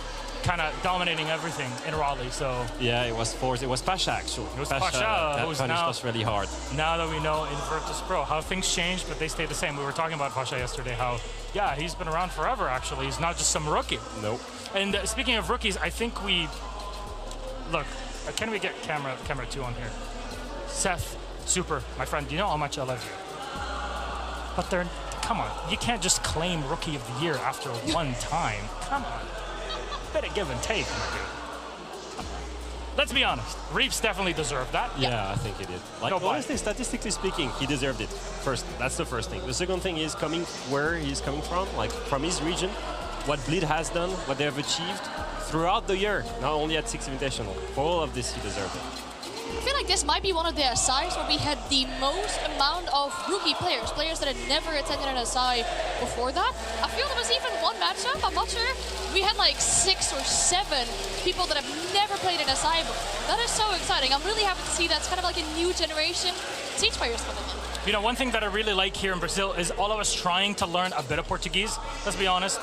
kind of dominating everything in Raleigh, so... Yeah, it was Pasha, actually. It was Pasha who's punished us really hard. Now that we know in Virtus Pro how things changed, but they stay the same. We were talking about Pasha yesterday, how, yeah, he's been around forever, actually. He's not just some rookie. Nope. And speaking of rookies, I think we... Look, can we get camera 2 on here? Seth, super, my friend, you know how much I love you. But come on, you can't just claim Rookie of the Year after one time. Come on. Bit of give and take, my dude. Let's be honest, Reeves definitely deserved that. Yeah, I think he did. Like, honestly, statistically speaking, he deserved it. First, that's the first thing. The second thing is where he's coming from, like from his region, what Bleed has done, what they have achieved throughout the year, not only at 6 Invitational. For all of this, he deserved it. I feel like this might be one of the SIs where we had the most amount of rookie players that had never attended an SI before that. I feel there was even one matchup, I'm not sure. We had like 6 or 7 people that have never played an SI before. That is so exciting. I'm really happy to see that's kind of like a new generation Siege players coming in. You know, one thing that I really like here in Brazil is all of us trying to learn a bit of Portuguese. Let's be honest,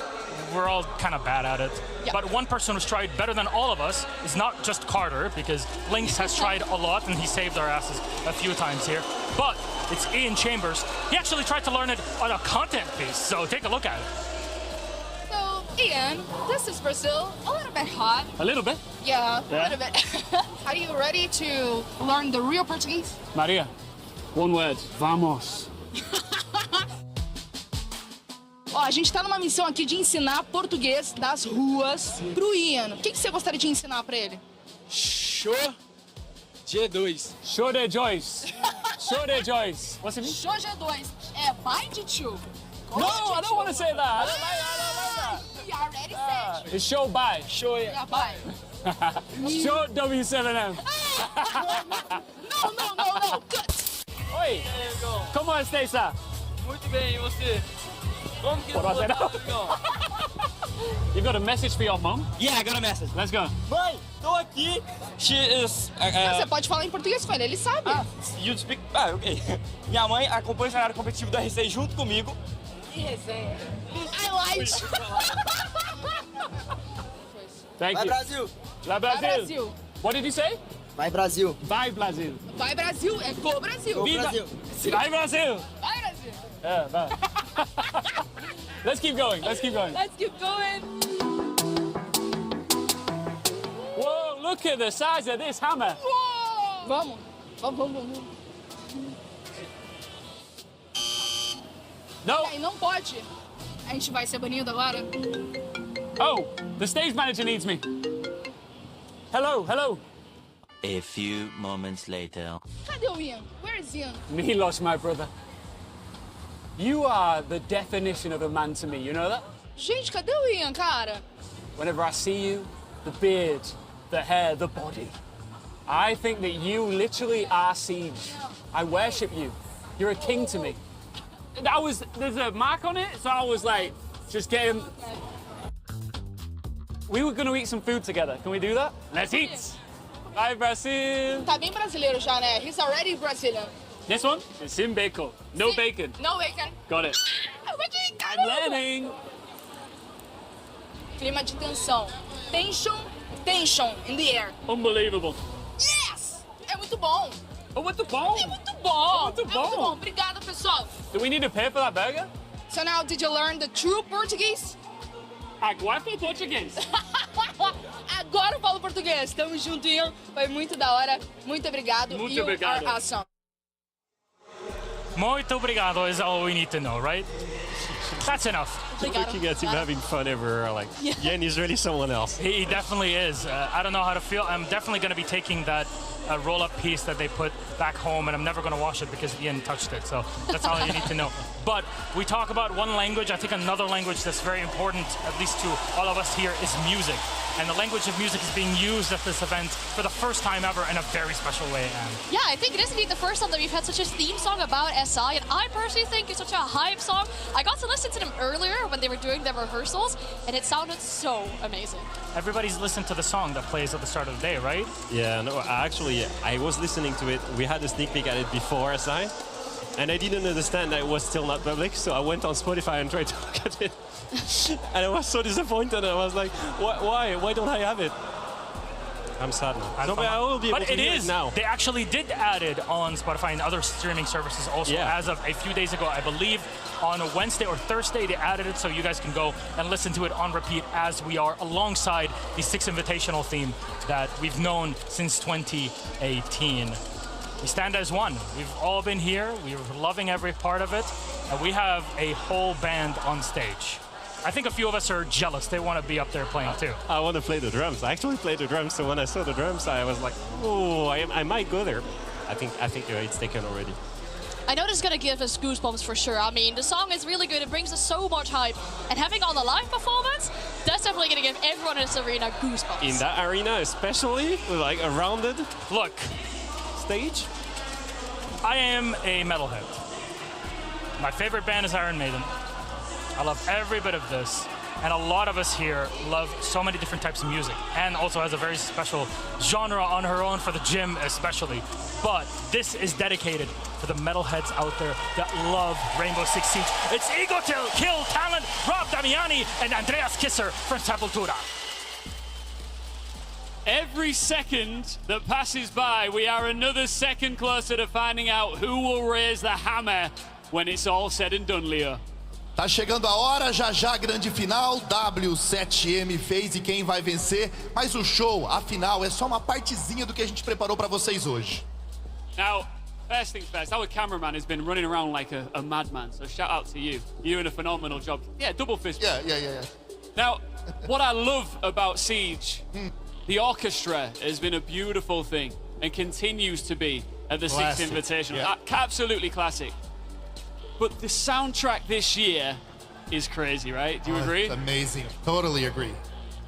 we're all kind of bad at it. Yep. But one person who's tried better than all of us is not just Carter, because Lynx has tried a lot and he saved our asses a few times here. But it's Ian Chambers. He actually tried to learn it on a content piece, so take a look at it. So Ian, this is Brazil. A little bit hot. A little bit. Yeah, a little bit. Are you ready to learn the real Portuguese? Maria, one word. Vamos. Ó, a gente tá numa missão aqui de ensinar português das ruas pro Ian. O que você gostaria de ensinar pra ele? Show G2. Show de Joyce. Show de Joyce. What's it mean? Show G2. É bind to. No, I don't want to say that. I don't like that. You already said. It's show by. Show it. Yeah, bye. Show W7M. No. Good. Oi. Como está? Muito bem, e você? Como que What do I say? You got a message for your mom? Yeah, I got a message. Let's go. Mãe, tô aqui. She is... Você pode falar em português com ele, ele sabe. You speak... ok. Minha mãe acompanha o cenário competitivo do R6 junto comigo. Que resenha. I like. Thank Vai you. Brasil. Vai Brasil. Vai Brasil. What did you say? Vai Brasil. Vai Brasil. Vai Brasil, é go Brasil. Go Brasil. Vai Brasil. Vai Brasil. Yeah, vai. Let's keep going. Let's keep going. Let's keep going. Whoa, look at the size of this hammer. Whoa. Vamos. No. E aí, não pode. A gente vai ser banido agora? Oh, the stage manager needs me. Hello. A few moments later. Cadê o Ian? Where is Ian? Milos, my brother. You are the definition of a man to me, you know that? Gente, cadê o Ian, cara? Whenever I see you, the beard, the hair, the body, I think that you literally are Siege. I worship you. You're a king to me. There's a mark on it, so I was like, just get him. We were gonna eat some food together. Can we do that? Let's eat. Bye, Brazil. Tá bem brasileiro já, né? He's already Brazilian. This one is sin bacon. No bacon. No bacon. Got it. I'm learning. Clima de tensão. Tension in the air. Unbelievable. Yes! É muito bom. Oh, muito bom. É muito bom. Muito bom. Obrigada, pessoal. Do we need to pay for that burger? So now, did you learn the true Portuguese? Agora foi português. Agora eu falo português. Tamo junto, Ian. Foi muito da hora. Muito obrigado. Muito obrigado. You are awesome. Muito obrigado is all we need to know, right? That's enough. Looking at him having fun everywhere, like, Yen is really someone else. He definitely is. I don't know how to feel. I'm definitely going to be taking that roll-up piece that they put back home, and I'm never going to wash it because Ian touched it. So that's all you need to know. But we talk about one language. I think another language that's very important, at least to all of us here, is music. And the language of music is being used at this event for the first time ever in a very special way. And yeah, I think it is indeed the first time that we've had such a theme song about SI, and I personally think it's such a hype song. I got to listen to them earlier when they were doing their rehearsals, and it sounded so amazing. Everybody's listened to the song that plays at the start of the day, right? Yeah, no, actually, I was listening to it. We had a sneak peek at it before SI, and I didn't understand that it was still not public, so I went on Spotify and tried to look at it. And I was so disappointed. I was like, why? Why don't I have it? I'm sad now. So, but I will be able to hear it now. They actually did add it on Spotify and other streaming services also as of a few days ago. I believe on a Wednesday or Thursday they added it so you guys can go and listen to it on repeat as we are alongside the 6 Invitational theme that we've known since 2018. We stand as one. We've all been here. We're loving every part of it. And we have a whole band on stage. I think a few of us are jealous. They want to be up there playing too. I want to play the drums. I actually played the drums, so when I saw the drums, I was like, oh, I might go there. I think it's taken already. I know this is going to give us goosebumps for sure. I mean, the song is really good. It brings us so much hype. And having on the live performance, that's definitely going to give everyone in this arena goosebumps. In that arena especially, like a rounded stage? I am a metalhead. My favorite band is Iron Maiden. I love every bit of this. And a lot of us here love so many different types of music, and also has a very special genre on her own for the gym especially. But this is dedicated for the metalheads out there that love Rainbow Six Siege. It's Egotil, Kill Talent, Rob Damiani, and Andreas Kisser from Sepultura. Every second that passes by, we are another second closer to finding out who will raise the hammer when it's all said and done, Leo. Tá chegando a hora, já já grande final, W7M fez e quem vai vencer, mas o show, a final, é só uma partezinha do que a gente preparou pra vocês hoje. Now, first things first, our cameraman has been running around like a madman, so shout out to you. You're doing a phenomenal job. Yeah, double fist. Yeah. Now, what I love about Siege, the orchestra has been a beautiful thing and continues to be at the Sixth Invitational. Yeah. Absolutely classic. But the soundtrack this year is crazy, right? Do you agree? It's amazing. Totally agree.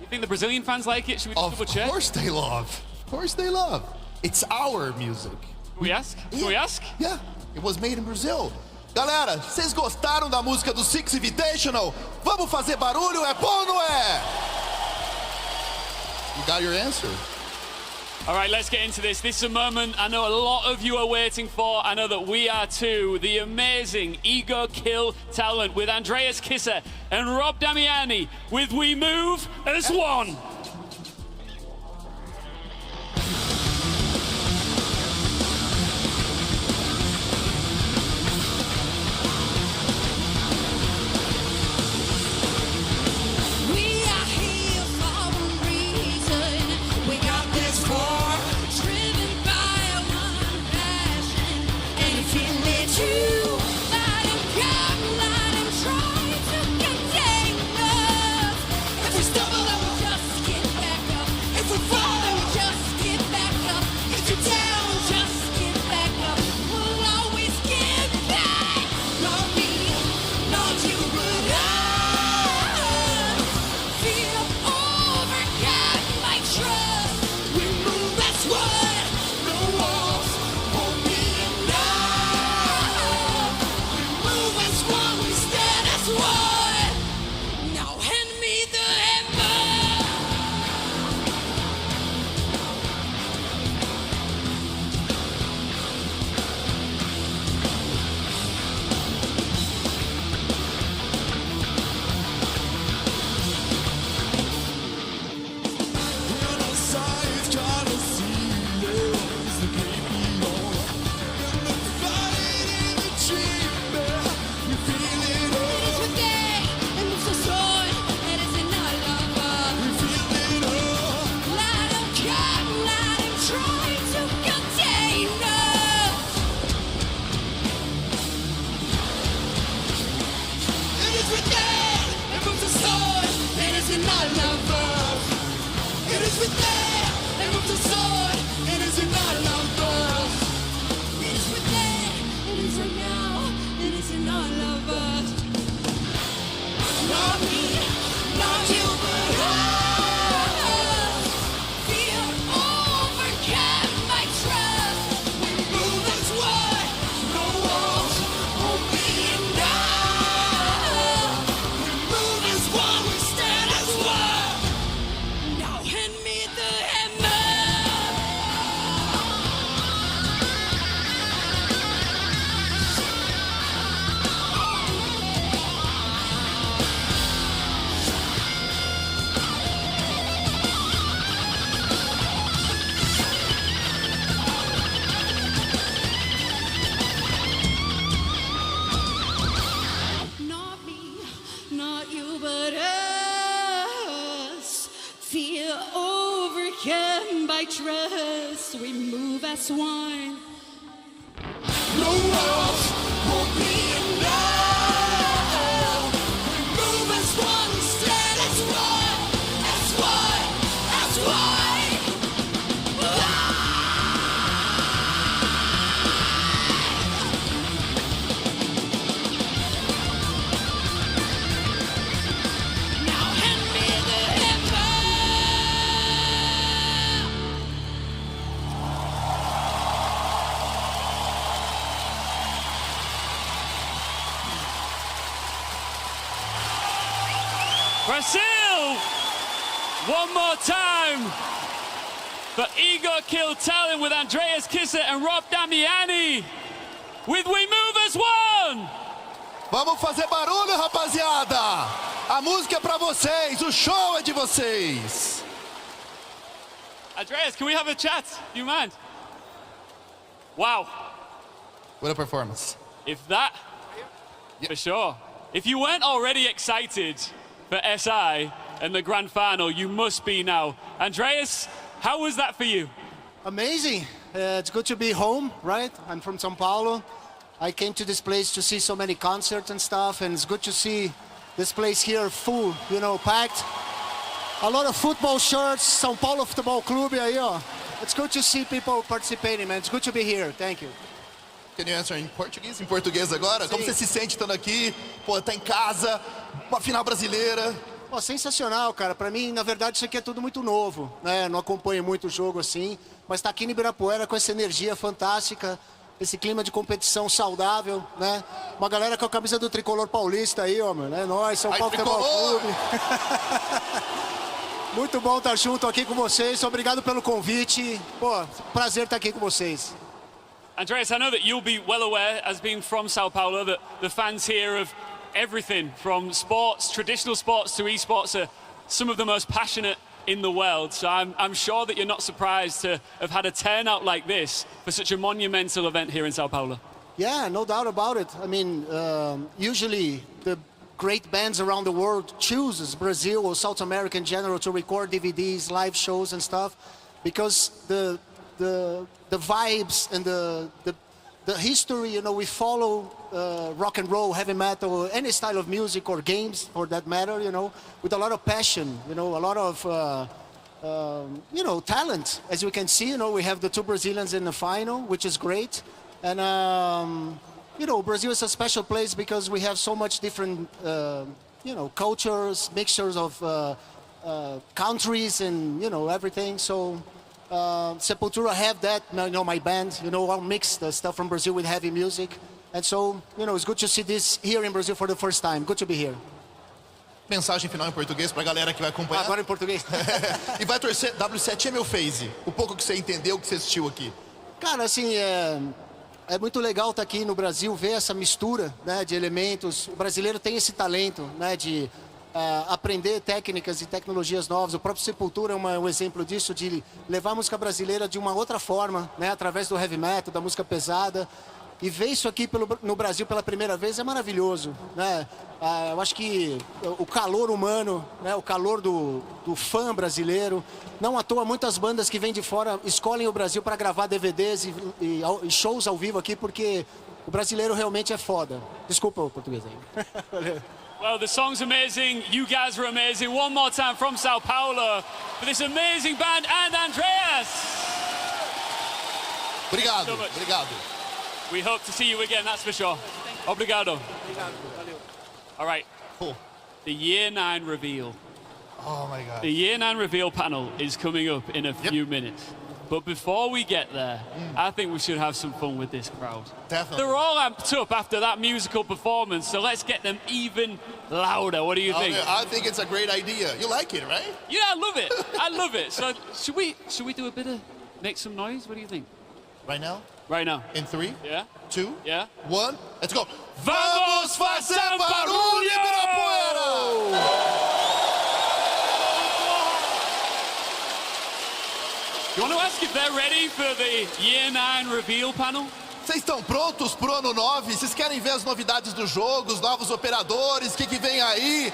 You think the Brazilian fans like it? Should we just double check? Of course they love. Of course they love. It's our music. Can we ask? Can we ask? Yeah, it was made in Brazil. Galera, vocês gostaram da música do Six Invitational? Vamos fazer barulho, é bom ou não é? You got your answer. All right, let's get into this. This is a moment I know a lot of you are waiting for. I know that we are too. The amazing Ego Kill talent with Andreas Kisser and Rob Damiani with We Move as One. Trust, we move as one. No walls won't be enough. We move as one, we stand as one, as one, as one. Now hand me the hammer. Brazil! One more time for Ego Kill Talent with Andreas Kisser and Rob Damiani with We Move as One! Vamos fazer barulho, rapaziada! A música é pra vocês, o show é de vocês! Andreas, can we have a chat? Do you mind? Wow. What a performance. If that, for sure. If you weren't already excited for SI and the grand final, you must be now. Andreas, how was that for you? Amazing. It's good to be home, right? I'm from São Paulo. I came to this place to see so many concerts and stuff, and it's good to see this place here full, you know, packed. A lot of football shirts, São Paulo Futebol Clube aí, ó. It's good to see people participating, man. It's good to be here. Thank you. Can you answer in Portuguese? Em português agora? Sim. Como você se sente estando aqui? Pô, tá em casa, uma final brasileira. Pô, sensacional, cara. Pra mim, na verdade, isso aqui é tudo muito novo, né? Não acompanho muito o jogo assim, mas tá aqui no Ibirapuera com essa energia fantástica, esse clima de competição saudável, né? Uma galera com a camisa do Tricolor Paulista aí, ó, mano. É nóis, São Paulo Futebol Clube. Muito bom estar junto aqui com vocês. Obrigado pelo convite. Pô, prazer estar aqui com vocês. Andreas, I know that you'll be well aware, as being from Sao Paulo, that the fans here of everything from sports, traditional sports to esports, are some of the most passionate in the world. So I'm sure that you're not surprised to have had a turnout like this for such a monumental event here in Sao Paulo. Yeah, no doubt about it. I mean, usually the great bands around the world chooses Brazil or South America in general to record DVDs, live shows and stuff, because the vibes and the history, you know, we follow rock and roll, heavy metal, any style of music or games for that matter, you know, with a lot of passion, you know, a lot of, you know, talent. As you can see, you know, we have the two Brazilians in the final, which is great. And, you know, Brazil is a special place because we have so much different, you know, cultures, mixtures of countries and, you know, everything. So Sepultura have that, you know, my band, you know, I'll mix the stuff from Brazil with heavy music. And so, you know, it's good to see this here in Brazil for the first time. Good to be here. Mensagem final em português pra galera que vai acompanhar. Agora em português. E vai torcer W7 é meu phase. O pouco que você entendeu, que você assistiu aqui. Cara, assim, é muito legal estar aqui no Brasil, ver essa mistura, né, de elementos. O brasileiro tem esse talento, né, de aprender técnicas e tecnologias novas. O próprio Sepultura é um exemplo disso, de levar a música brasileira de uma outra forma, né, através do heavy metal, da música pesada. E ver isso aqui no Brasil pela primeira vez é maravilhoso, né? Eu acho que o calor humano, né, o calor do fã brasileiro, não à toa muitas bandas que vêm de fora escolhem o Brasil para gravar DVDs e shows ao vivo aqui, porque o brasileiro realmente é foda. Desculpa o português aí. Well, the song's amazing. You guys are amazing. One more time from Sao Paulo for this amazing band and Andreas. Obrigado, so obrigado. We hope to see you again, that's for sure. Obrigado. All right. Cool. The Year 9 reveal. Oh my God. The Year 9 reveal panel is coming up in a few minutes. But before we get there, I think we should have some fun with this crowd. Definitely. They're all amped up after that musical performance, so let's get them even louder. What do you think? I think it's a great idea. You like it, right? Yeah, I love it. I love it. So should we do a bit of make some noise? What do you think? Right now? Right now. In 3, yeah, 2, yeah, 1, let's go. Vamos fazer barulho! You want to ask if they're ready for the Year 9 reveal panel? Vocês estão prontos pro ano 9? Vocês querem ver as novidades do jogo, os novos operadores, o que vem aí?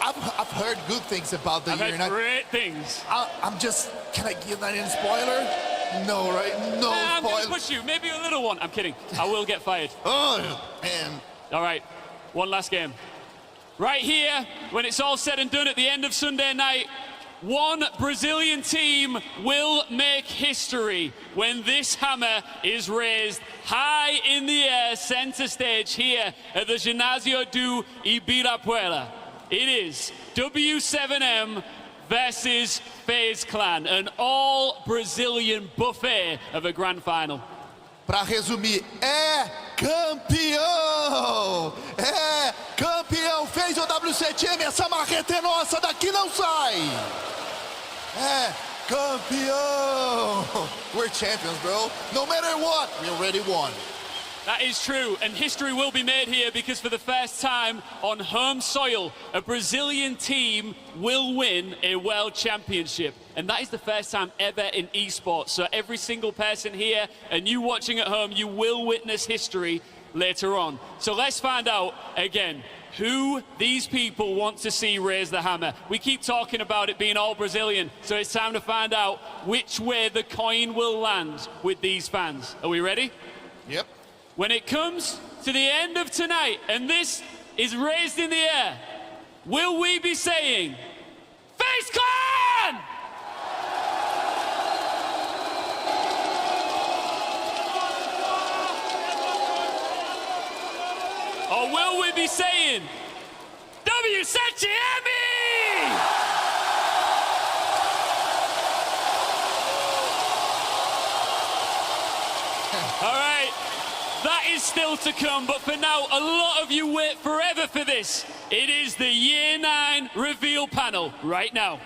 I've heard good things about the Year 9. I've heard great things. I'm just, can I give that in spoiler? No, right? No spoiler. I'm going to push you. Maybe a little one. I'm kidding. I will get fired. Oh, man. All right. One last game. Right here, when it's all said and done at the end of Sunday night, one Brazilian team will make history when this hammer is raised high in the air, center stage here at the Ginásio do Ibirapuera. It is W7M versus FaZe Clan, an all-Brazilian buffet of a grand final. Pra resumir, é campeão! É campeão! Fez o W7M, essa marreta é nossa, daqui não sai! É campeão! We're champions, bro. No matter what, we already won. That is true, and history will be made here because for the first time on home soil, a Brazilian team will win a world championship. And that is the first time ever in esports. So every single person here and you watching at home, you will witness history later on. So let's find out again who these people want to see raise the hammer. We keep talking about it being all Brazilian, so it's time to find out which way the coin will land with these fans. Are we ready? Yep. When it comes to the end of tonight, and this is raised in the air, will we be saying, FaZe Clan! Or will we be saying, W7GME? All right, that is still to come, but for now, a lot of you wait forever for this. It is the Year 9 reveal panel right now.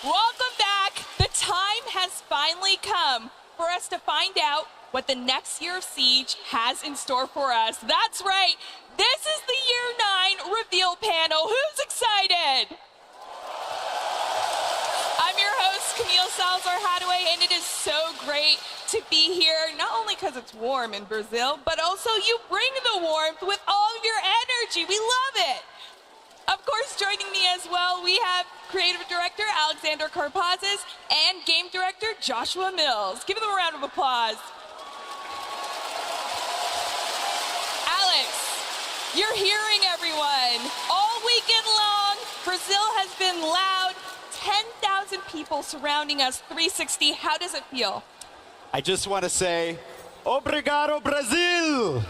Welcome back. The time has finally come for us to find out what the next year of Siege has in store for us. That's right. This is the Year 9 reveal panel. Who's excited? I'm your host, Camille Salazar-Hadaway, and it is so great to be here, not only because it's warm in Brazil, but also you bring the warmth with all of your energy. We love it. Of course, joining me as well, we have Creative Director Alexander Karpazis and Game Director Joshua Mills. Give them a round of applause. Alex, you're hearing everyone. All weekend long, Brazil has been loud. 10,000 people surrounding us 360. How does it feel? I just want to say, Obrigado, Brazil!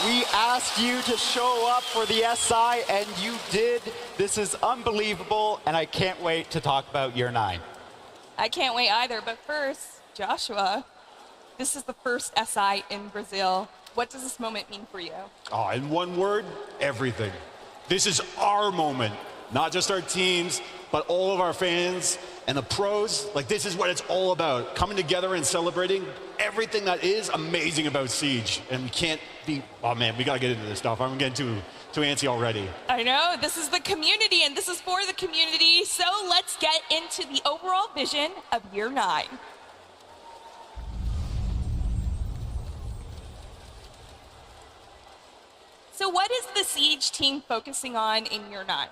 We asked you to show up for the SI, and you did. This is unbelievable, and I can't wait to talk about Year 9. I can't wait either, but first, Joshua, this is the first SI in Brazil. What does this moment mean for you? Oh, in one word, everything. This is our moment, not just our teams, but all of our fans and the pros. Like, this is what it's all about, coming together and celebrating everything that is amazing about Siege. And we can't be, oh man, we gotta get into this stuff. I'm getting too antsy already. I know, this is the community, and this is for the community, so let's get into the overall vision of Year 9. So what is the Siege team focusing on in Year 9?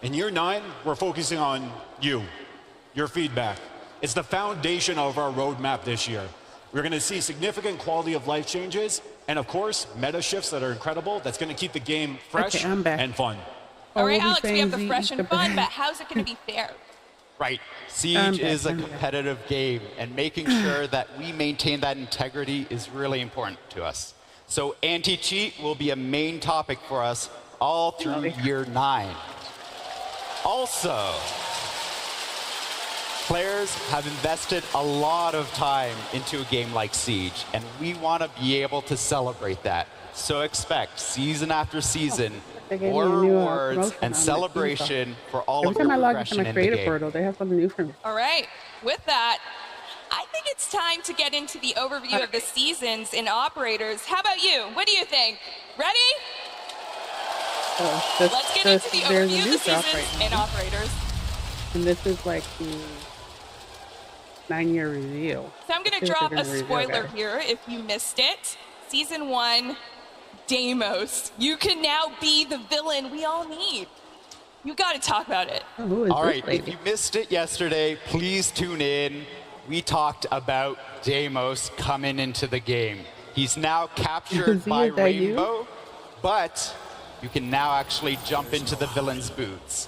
In Year 9, we're focusing on you, your feedback. It's the foundation of our roadmap this year. We're gonna see significant quality of life changes, and of course, meta shifts that are incredible. That's gonna keep the game fresh and fun. All right, Alex, we have the fresh and fun, but how's it gonna be fair? Right. Siege is a competitive game, and making sure that we maintain that integrity is really important to us. So anti-cheat will be a main topic for us all through Year 9. Also, players have invested a lot of time into a game like Siege, and we want to be able to celebrate that. So expect season after season more rewards and celebration for all of your progression in the game. Portal, they have something new for me. All right, with that, I think it's time to get into the overview of the seasons in Operators. How about you? What do you think? Ready? Let's get into the overview of the seasons in Operators. And this is like the 9-year reveal. So I'm going to drop a spoiler here if you missed it. Season 1, Deimos. You can now be the villain we all need. You got to talk about it. All right, if you missed it yesterday, please tune in. We talked about Deimos coming into the game. He's now captured by Rainbow, but you can now actually jump into the villain's boots,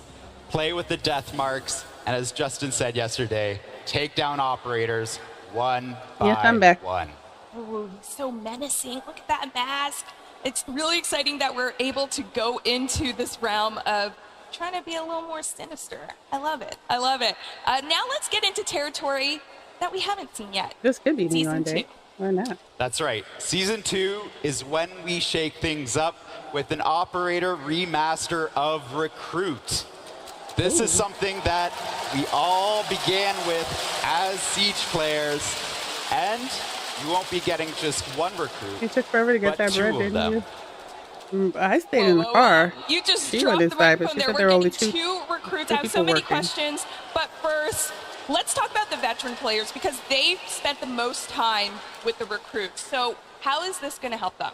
play with the death marks, and as Justin said yesterday, take down operators one by one. Ooh, he's so menacing. Look at that mask. It's really exciting that we're able to go into this realm of trying to be a little more sinister. I love it. I love it. Now let's get into territory that we haven't seen yet. This could be me one day. Why not? That's right. Season 2 is when we shake things up with an operator remaster of Recruit. This is something that we all began with as Siege players, and you won't be getting just one recruit. It took forever to get that bread, two of didn't them. you? I stayed in the car. You just She dropped went the inside, but microphone she there. said We're there were only getting two recruits. I have so people many working. questions. But first, let's talk about the veteran players because they've spent the most time with the recruits. So how is this going to help them?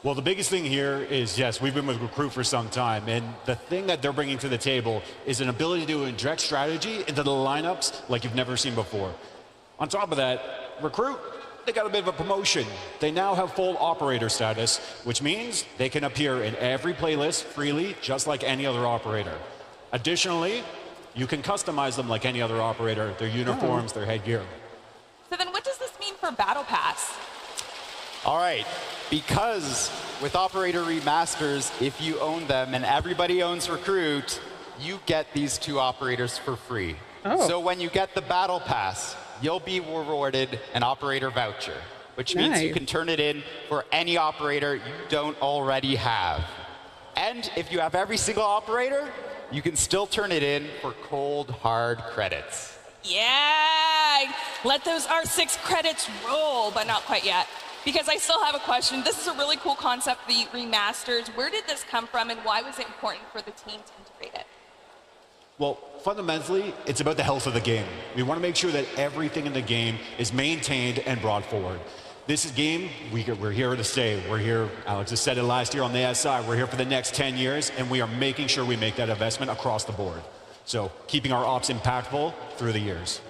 Well, the biggest thing here is, yes, we've been with Recruit for some time, and the thing that they're bringing to the table is an ability to inject strategy into the lineups like you've never seen before. On top of that, Recruit, they got a bit of a promotion. They now have full operator status, which means they can appear in every playlist freely, just like any other operator. Additionally, you can customize them like any other operator, their uniforms, their headgear. So then what does this mean for Battle Pass? All right, because with Operator Remasters, if you own them and everybody owns Recruit, you get these two operators for free. So when you get the Battle Pass, you'll be rewarded an operator voucher, which means you can turn it in for any operator you don't already have. And if you have every single operator, you can still turn it in for cold, hard credits. Yeah, let those R6 credits roll, but not quite yet. Because I still have a question. This is a really cool concept, the remasters. Where did this come from and why was it important for the team to integrate it? Well, fundamentally, it's about the health of the game. We want to make sure that everything in the game is maintained and brought forward. This game, we're here to stay. We're here, Alex has said it last year on the SI, we're here for the next 10 years, and we are making sure we make that investment across the board. So keeping our ops impactful through the years.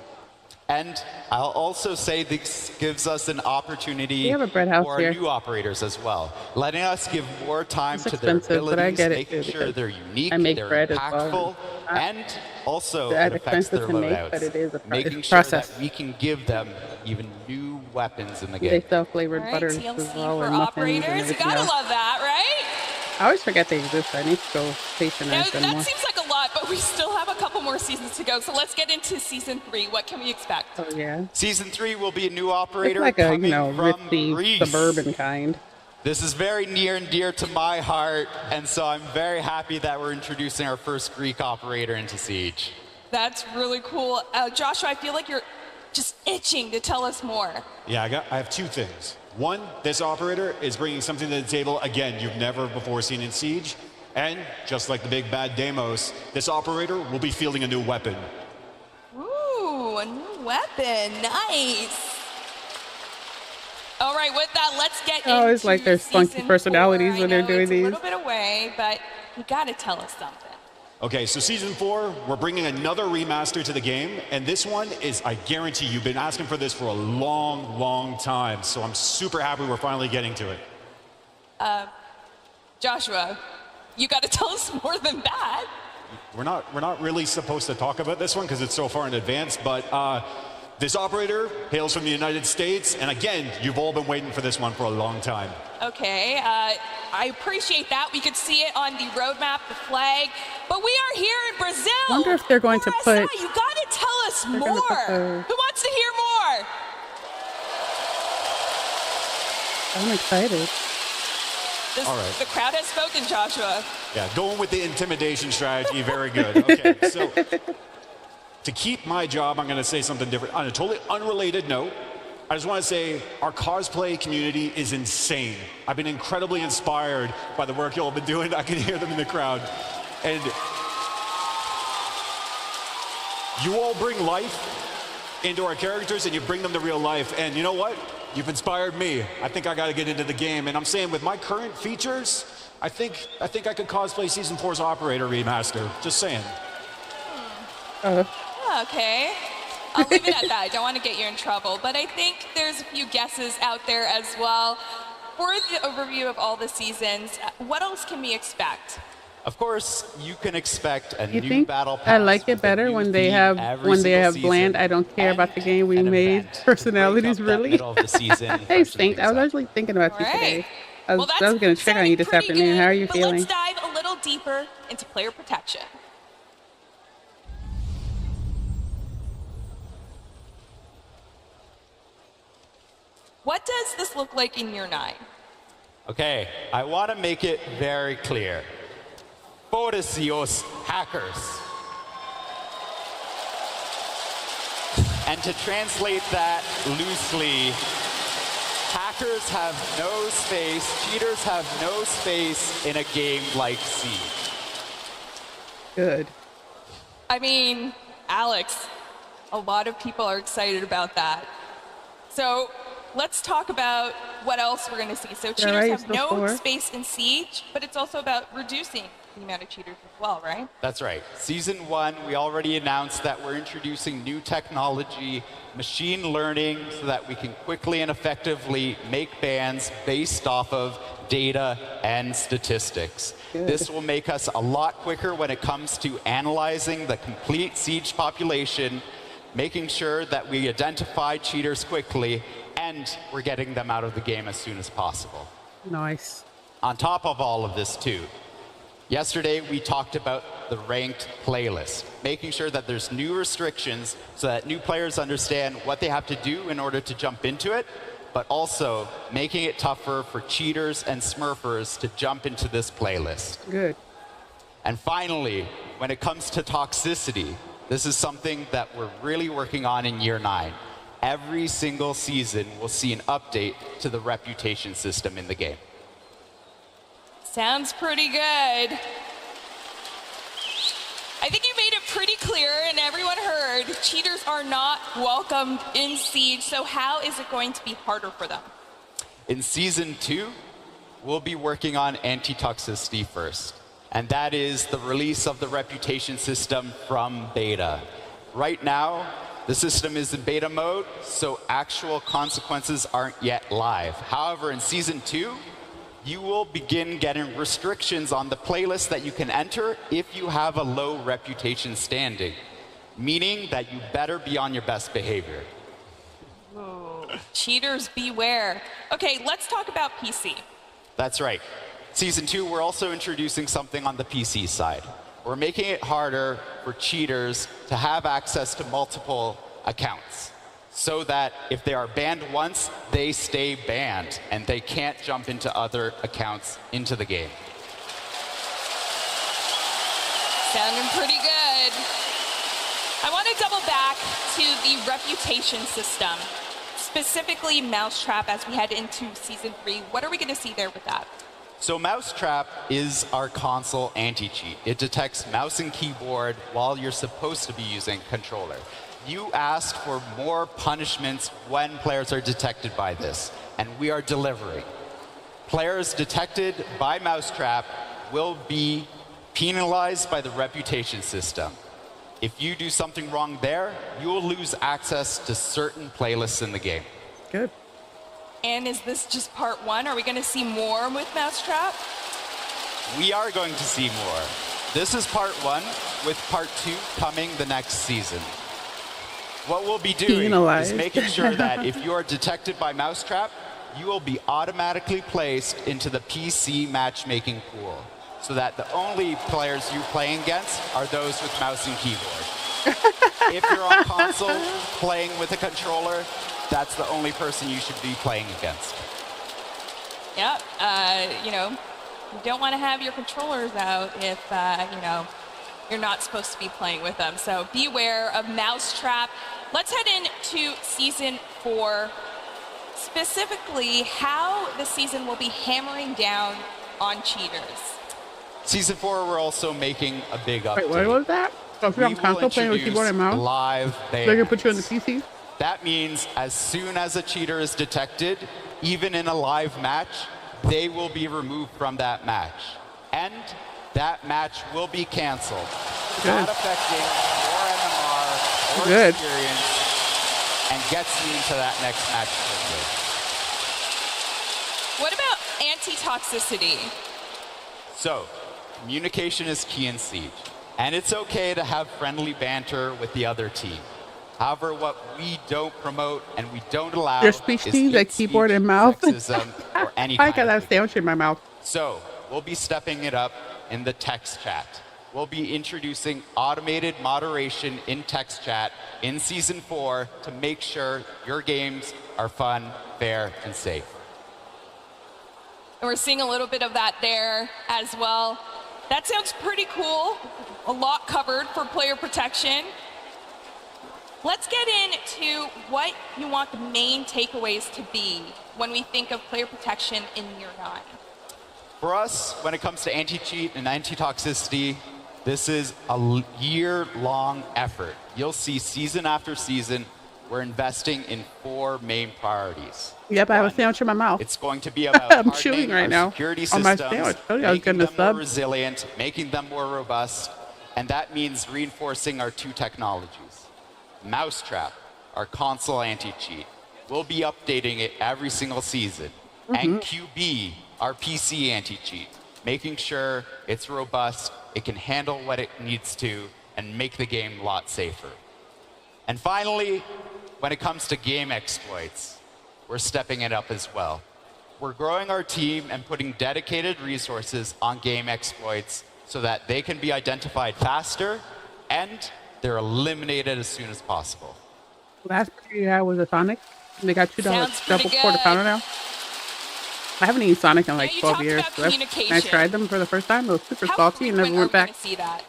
And I'll also say this gives us an opportunity We have a bread house for here. new operators as well, letting us give more time It's to their expensive, but abilities, I get it making too, sure because they're unique, I make they're bread as impactful, well. and also That it affects their expensive to make, loadouts, but it is a making it's sure process. that we can give them even new weapons in the game. They sell flavored All right, butters TLC as well, for and muffins and operators. You everything gotta else. love that, right? I always forget they exist. I need to go Now, patronize them that more. seems like a lot, but we still have a couple more seasons to go. So let's get into season 3. What can we expect? Oh yeah. Season 3 will be a new It's operator like a, coming you know, from ritzy, Greece. suburban kind. This is very near and dear to my heart, and so I'm very happy that we're introducing our first Greek operator into Siege. That's really cool. Joshua, I feel like you're just itching to tell us more. Yeah, I have two things. One, this operator is bringing something to the table, again, you've never before seen in Siege. And just like the big bad Deimos, this operator will be fielding a new weapon. Ooh, a new weapon. Nice. All right, with that, let's get into Oh, it's like there's funky season personalities 4. when they're I know doing it's these. a little bit away, but you got to tell us something. Okay, so season 4, we're bringing another remaster to the game, and this one is, I guarantee you've been asking for this for a long, long time, so I'm super happy we're finally getting to it. Joshua, you got to tell us more than that. We're not really supposed to talk about this one because it's so far in advance, but this operator hails from the United States, and again, you've all been waiting for this one for a long time. Okay, I appreciate that. We could see it on the roadmap, the flag, but we are here in Brazil. I wonder if they're going to put. You got to tell us They're more. gonna put the- Who wants to hear more? I'm excited. All right. The crowd has spoken, Joshua. Yeah, going with the intimidation strategy, very good. Okay, so to keep my job, I'm going to say something different. On a totally unrelated note, I just want to say our cosplay community is insane. I've been incredibly inspired by the work y'all have been doing. I can hear them in the crowd. And you all bring life into our characters and you bring them to real life. And you know what? You've inspired me. I think I got to get into the game. And I'm saying with my current features, I think I could cosplay Season 4's Operator Remaster. Just saying. Okay. I'll leave it at that. I don't want to get you in trouble. But I think there's a few guesses out there as well. For the overview of all the seasons, what else can we expect? Of course, you can expect a You new think battle pass. I like it better with a when new they theme have every single bland. season I don't care about the game we and an made. event to break Personalities, up that really. middle of the season, Hey, freshen Stink. I things was up. actually thinking about you All right. today. I was Well, that's going to check on you this pretty afternoon. good, How are you but feeling? let's dive a little deeper into player protection. What does this look like in year 9? Okay, I want to make it very clear. Forecios hackers. And to translate that loosely, hackers have no space, cheaters have no space in a game like Siege. Good. I mean, Alex, a lot of people are excited about that. So let's talk about what else we're going to see. So cheaters right, have still no 4. space in Siege, but it's also about reducing the amount of cheaters as well, right? That's right. Season 1, we already announced that we're introducing new technology, machine learning, so that we can quickly and effectively make bans based off of data and statistics. Good. This will make us a lot quicker when it comes to analyzing the complete Siege population, making sure that we identify cheaters quickly, and we're getting them out of the game as soon as possible. Nice. On top of all of this too, yesterday we talked about the ranked playlist, making sure that there's new restrictions so that new players understand what they have to do in order to jump into it, but also making it tougher for cheaters and smurfers to jump into this playlist. Good. And finally, when it comes to toxicity, this is something that we're really working on in year 9. Every single season, we'll see an update to the reputation system in the game. Sounds pretty good. I think you made it pretty clear, and everyone heard, cheaters are not welcomed in Siege, so how is it going to be harder for them? In Season 2, we'll be working on anti-toxicity first, and that is the release of the reputation system from beta. Right now, the system is in beta mode, so actual consequences aren't yet live. However, in Season 2, you will begin getting restrictions on the playlist that you can enter if you have a low reputation standing, meaning that you better be on your best behavior. Whoa. Cheaters beware. Okay, let's talk about PC. That's right. Season 2, we're also introducing something on the PC side. We're making it harder for cheaters to have access to multiple accounts, so that if they are banned once, they stay banned, and they can't jump into other accounts into the game. Sounding pretty good. I want to double back to the reputation system, specifically Mousetrap as we head into Season 3. What are we going to see there with that? So Mousetrap is our console anti-cheat. It detects mouse and keyboard while you're supposed to be using controller. You asked for more punishments when players are detected by this, and we are delivering. Players detected by Mousetrap will be penalized by the reputation system. If you do something wrong there, you will lose access to certain playlists in the game. Good. And is this just part 1? Are we going to see more with Mousetrap? We are going to see more. This is part 1, with part 2 coming the next season. What we'll be doing is making sure that if you are detected by Mousetrap, you will be automatically placed into the PC matchmaking pool, so that the only players you're playing against are those with mouse and keyboard. If you're on console playing with a controller, that's the only person you should be playing against. Yep. You know, you don't want to have your controllers out if, you know, you're not supposed to be playing with them. So beware of Mousetrap. Let's head into Season 4. Specifically, how the season will be hammering down on cheaters. Season 4, we're also making a big update. Wait, what was that? So if you're on console playing with keyboard and mouse, live they're going to put you on the PC? That means as soon as a cheater is detected, even in a live match, they will be removed from that match. And that match will be canceled. Not affecting your MMR or experience, and gets me into that next match quickly. What about anti-toxicity? So, communication is key in Siege. And it's okay to have friendly banter with the other team. However, what we don't promote and we don't allow Your speech is teams like keyboard and mouse. sexism or any I kind got of that sandwich in my mouth. So, we'll be stepping it up in the text chat. We'll be introducing automated moderation in text chat in Season 4 to make sure your games are fun, fair, and safe. And we're seeing a little bit of that there as well. That sounds pretty cool. A lot covered for player protection. Let's get into what you want the main takeaways to be when we think of player protection in Year 9. For us, when it comes to anti-cheat and anti-toxicity, this is a year-long effort. You'll see season after season, we're investing in 4 main priorities. Yep, I have a sandwich in my mouth. It's going to be about I'm chewing right now security on my systems, sandwich. I was making gonna them more sub. resilient, making them more robust, and that means reinforcing our 2 technologies. Mousetrap, our console anti-cheat. We'll be updating it every single season. And QB, our PC anti-cheat, making sure it's robust, it can handle what it needs to, and make the game a lot safer. And finally, when it comes to game exploits, we're stepping it up as well. We're growing our team and putting dedicated resources on game exploits so that they can be identified faster and they're eliminated as soon as possible. Last year you had was a Sonic. They got $2 double pretty quarter pounder good. now. I haven't eaten Sonic in like you 12 talked years. about So I communication. tried them for the first time. It was super How salty and never frequent went are we back. gonna see that?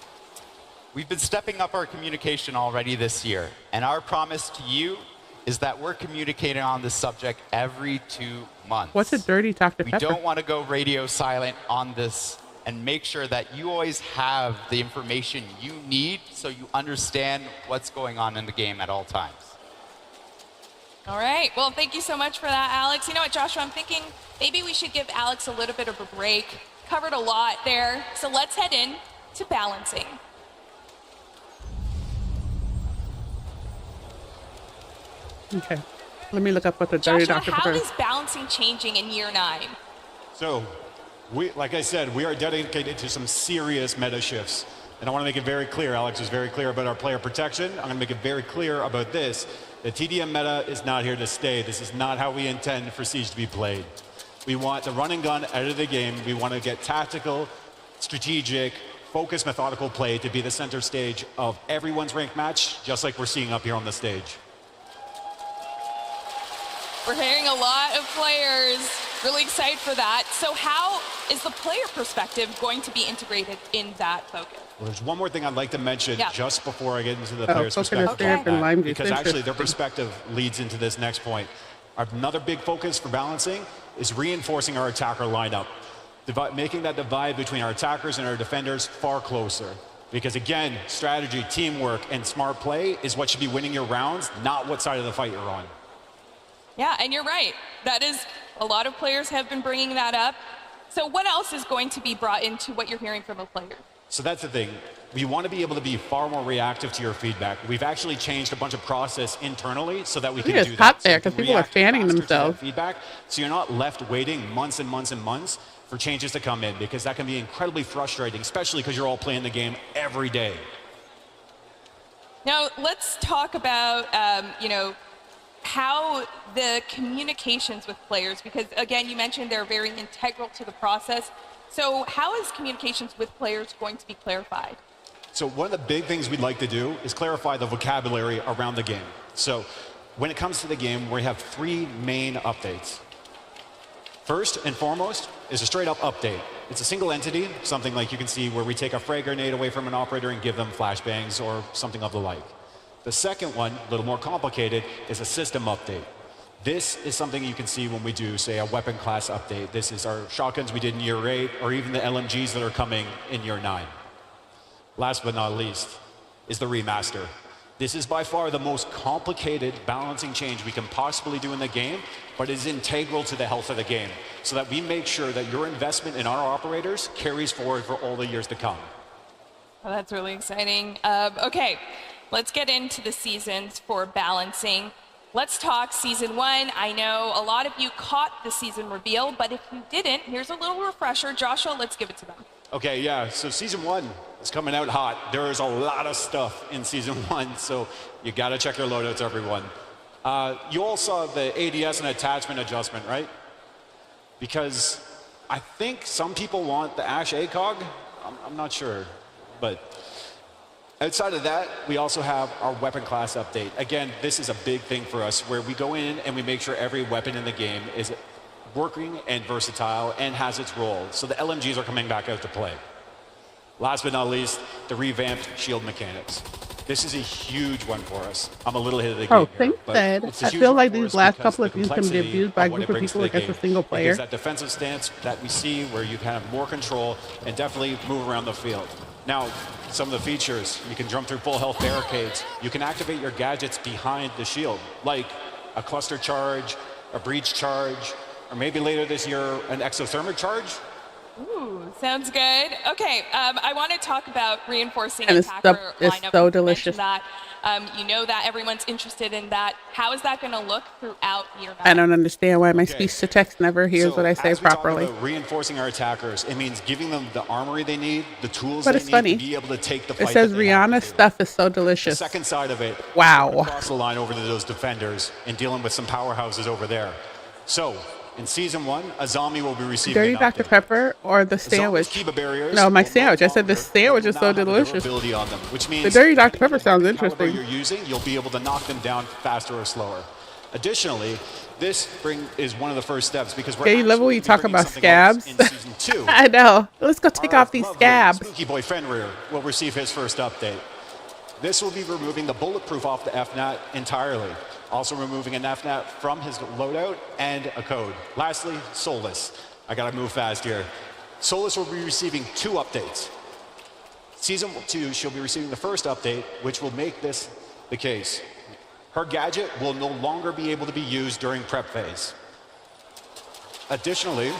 We've been stepping up our communication already this year, and our promise to you is that we're communicating on this subject every 2 months. What's a dirty Dr. We Pepper? don't want to go radio silent on this and make sure that you always have the information you need so you understand what's going on in the game at all times. All right. Well, thank you so much for that, Alex. You know what, Joshua? I'm thinking maybe we should give Alex a little bit of a break. Covered a lot there. So let's head in to balancing. Okay. Let me look up what the dirty Joshua, Dr. how Pepper is balancing changing in Year 9? So, like I said, we are dedicated to some serious meta shifts. And I want to make it very clear, Alex was very clear about our player protection. I'm going to make it very clear about this. The TDM meta is not here to stay. This is not how we intend for Siege to be played. We want the run and gun out of the game. We want to get tactical, strategic, focused, methodical play to be the center stage of everyone's ranked match, just like we're seeing up here on the stage. We're hearing a lot of players really excited for that. So how is the player perspective going to be integrated in that focus? Well, there's one more thing I'd like to mention just before I get into the player's focus perspective. therapy and lime juice. Because actually their Interesting. perspective leads into this next point. Another big focus for balancing is reinforcing our attacker lineup, making that divide between our attackers and our defenders far closer. Because again, strategy, teamwork, and smart play is what should be winning your rounds, not what side of the fight you're on. Yeah, and you're right. That is, a lot of players have been bringing that up. So what else is going to be brought into what you're hearing from the players? So that's the thing. We want to be able to be far more reactive to your feedback. We've actually changed a bunch of process internally so that we can It's do hot that. there So we because can people are react fanning faster to that themselves. feedback, so you're not left waiting months and months and months for changes to come in, because that can be incredibly frustrating, especially because you're all playing the game every day. Now, let's talk about, how the communications with players, because again, you mentioned they're very integral to the process. So how is communications with players going to be clarified? So one of the big things we'd like to do is clarify the vocabulary around the game. So when it comes to the game, we have 3 main updates. First and foremost is a straight up update. It's a single entity, something like you can see where we take a frag grenade away from an operator and give them flashbangs or something of the like. The second one, a little more complicated, is a system update. This is something you can see when we do, say, a weapon class update. This is our shotguns we did in Year 8, or even the LMGs that are coming in Year 9. Last but not least is the remaster. This is by far the most complicated balancing change we can possibly do in the game, but is integral to the health of the game, so that we make sure that your investment in our operators carries forward for all the years to come. Well, that's really exciting. Okay, let's get into the seasons for balancing. Let's talk season 1. I know a lot of you caught the season reveal, but if you didn't, here's a little refresher. Joshua, let's give it to them. Okay, yeah, so season 1 is coming out hot. There is a lot of stuff in season 1, so you gotta check your loadouts, everyone. You all saw the ADS and attachment adjustment, right? Because I think some people want the Ashe ACOG. I'm not sure, but outside of that, we also have our weapon class update. Again, this is a big thing for us, where we go in and we make sure every weapon in the game is working and versatile and has its role. So the LMGs are coming back out to play. Last but not least, the revamped shield mechanics. This is a huge one for us. I'm a little ahead of the game. Think here, said, it's a I huge feel one like for these us last because couple of views can be complexity abused by a what group it of brings people to the against a game. single It player. gives that defensive stance that we see where you can have more control and definitely move around the field. Now, some of the features, you can jump through full health barricades. You can activate your gadgets behind the shield, like a cluster charge, a breach charge, or maybe later this year, an exothermic charge. Ooh, sounds good. Okay, I want to talk about reinforcing And attacker it's lineup. so You delicious. mentioned that. You know that everyone's interested in that. How is that going to look throughout year 9? I don't understand why my speech to text never hears what I say as we talk properly. about reinforcing our attackers, it means giving them the armory they need, the tools But they it's need funny. to be able to take the fight. It says that they have Rihanna's stuff is so The delicious. second side of it, Wow. across the line over to those defenders and dealing with some powerhouses over there. So, in season 1, a zombie will be receiving Dirty an Dr. update. Pepper or the Zombies sandwich? keep a barriers No, my will no sandwich. I said the longer- sandwich is will so not have the delicious. durability on them, which means The Dirty Dr. Pepper sounds caliber interesting. you're using, you'll be able to knock them down faster or slower. Additionally, this is one of the first steps because we're Yeah, you love when you talk bringing about something else scabs. in season 2. I know. Let's go take off these Lovely scabs. Spooky Boy Fenrir will receive his first update. This will be removing the bulletproof off the FNAT entirely. Also removing an FNAT from his loadout and a code. Lastly, Solus. I gotta move fast here. Solus will be receiving 2 updates. Season 2, she'll be receiving the first update, which will make this the case. Her gadget will no longer be able to be used during prep phase. Additionally,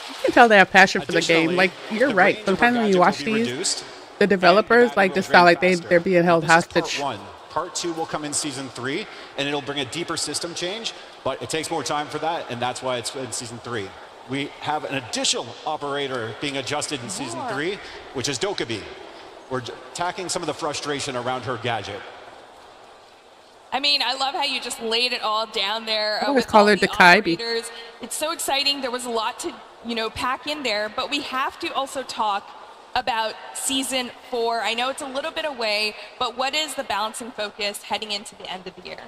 You can tell they have passion for the game. Like, you're right. Sometimes when you watch these, the developers like just sound like they're being held hostage. Part 1. Part 2 will come in season 3, and it'll bring a deeper system change, but it takes more time for that, and that's why it's in season 3. We have an additional operator being adjusted in season 3, which is Dokkaebi. We're attacking some of the frustration around her gadget. I mean, I love how you just laid it all down there. I always with call all her the Dokkaebi. operators. It's so exciting. There was a lot to, pack in there, but we have to also talk about season 4. I know it's a little bit away, but what is the balancing focus heading into the end of the year?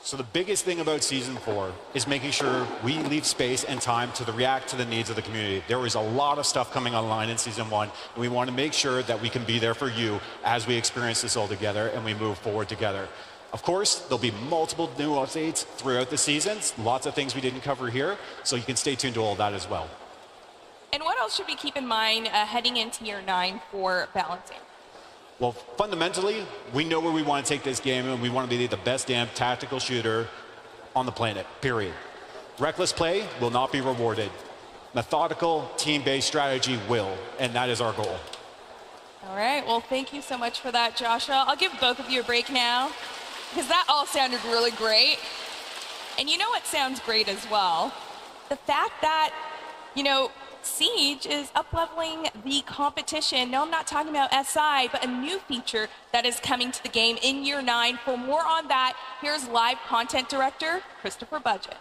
So the biggest thing about season 4 is making sure we leave space and time to react to the needs of the community. There is a lot of stuff coming online in season 1, and we want to make sure that we can be there for you as we experience this all together and we move forward together. Of course, there'll be multiple new updates throughout the seasons, lots of things we didn't cover here, so you can stay tuned to all of that as well. And what else should we keep in mind heading into year 9 for balancing? Well, fundamentally, we know where we want to take this game, and we want to be the best damn tactical shooter on the planet, period. Reckless play will not be rewarded. Methodical, team-based strategy will, and that is our goal. All right, well, thank you so much for that, Joshua. I'll give both of you a break now, because that all sounded really great. And you know what sounds great as well? The fact that, Siege is up-leveling the competition. No, I'm not talking about SI, but a new feature that is coming to the game in year 9. For more on that, here's live content director, Christopher Budgeon.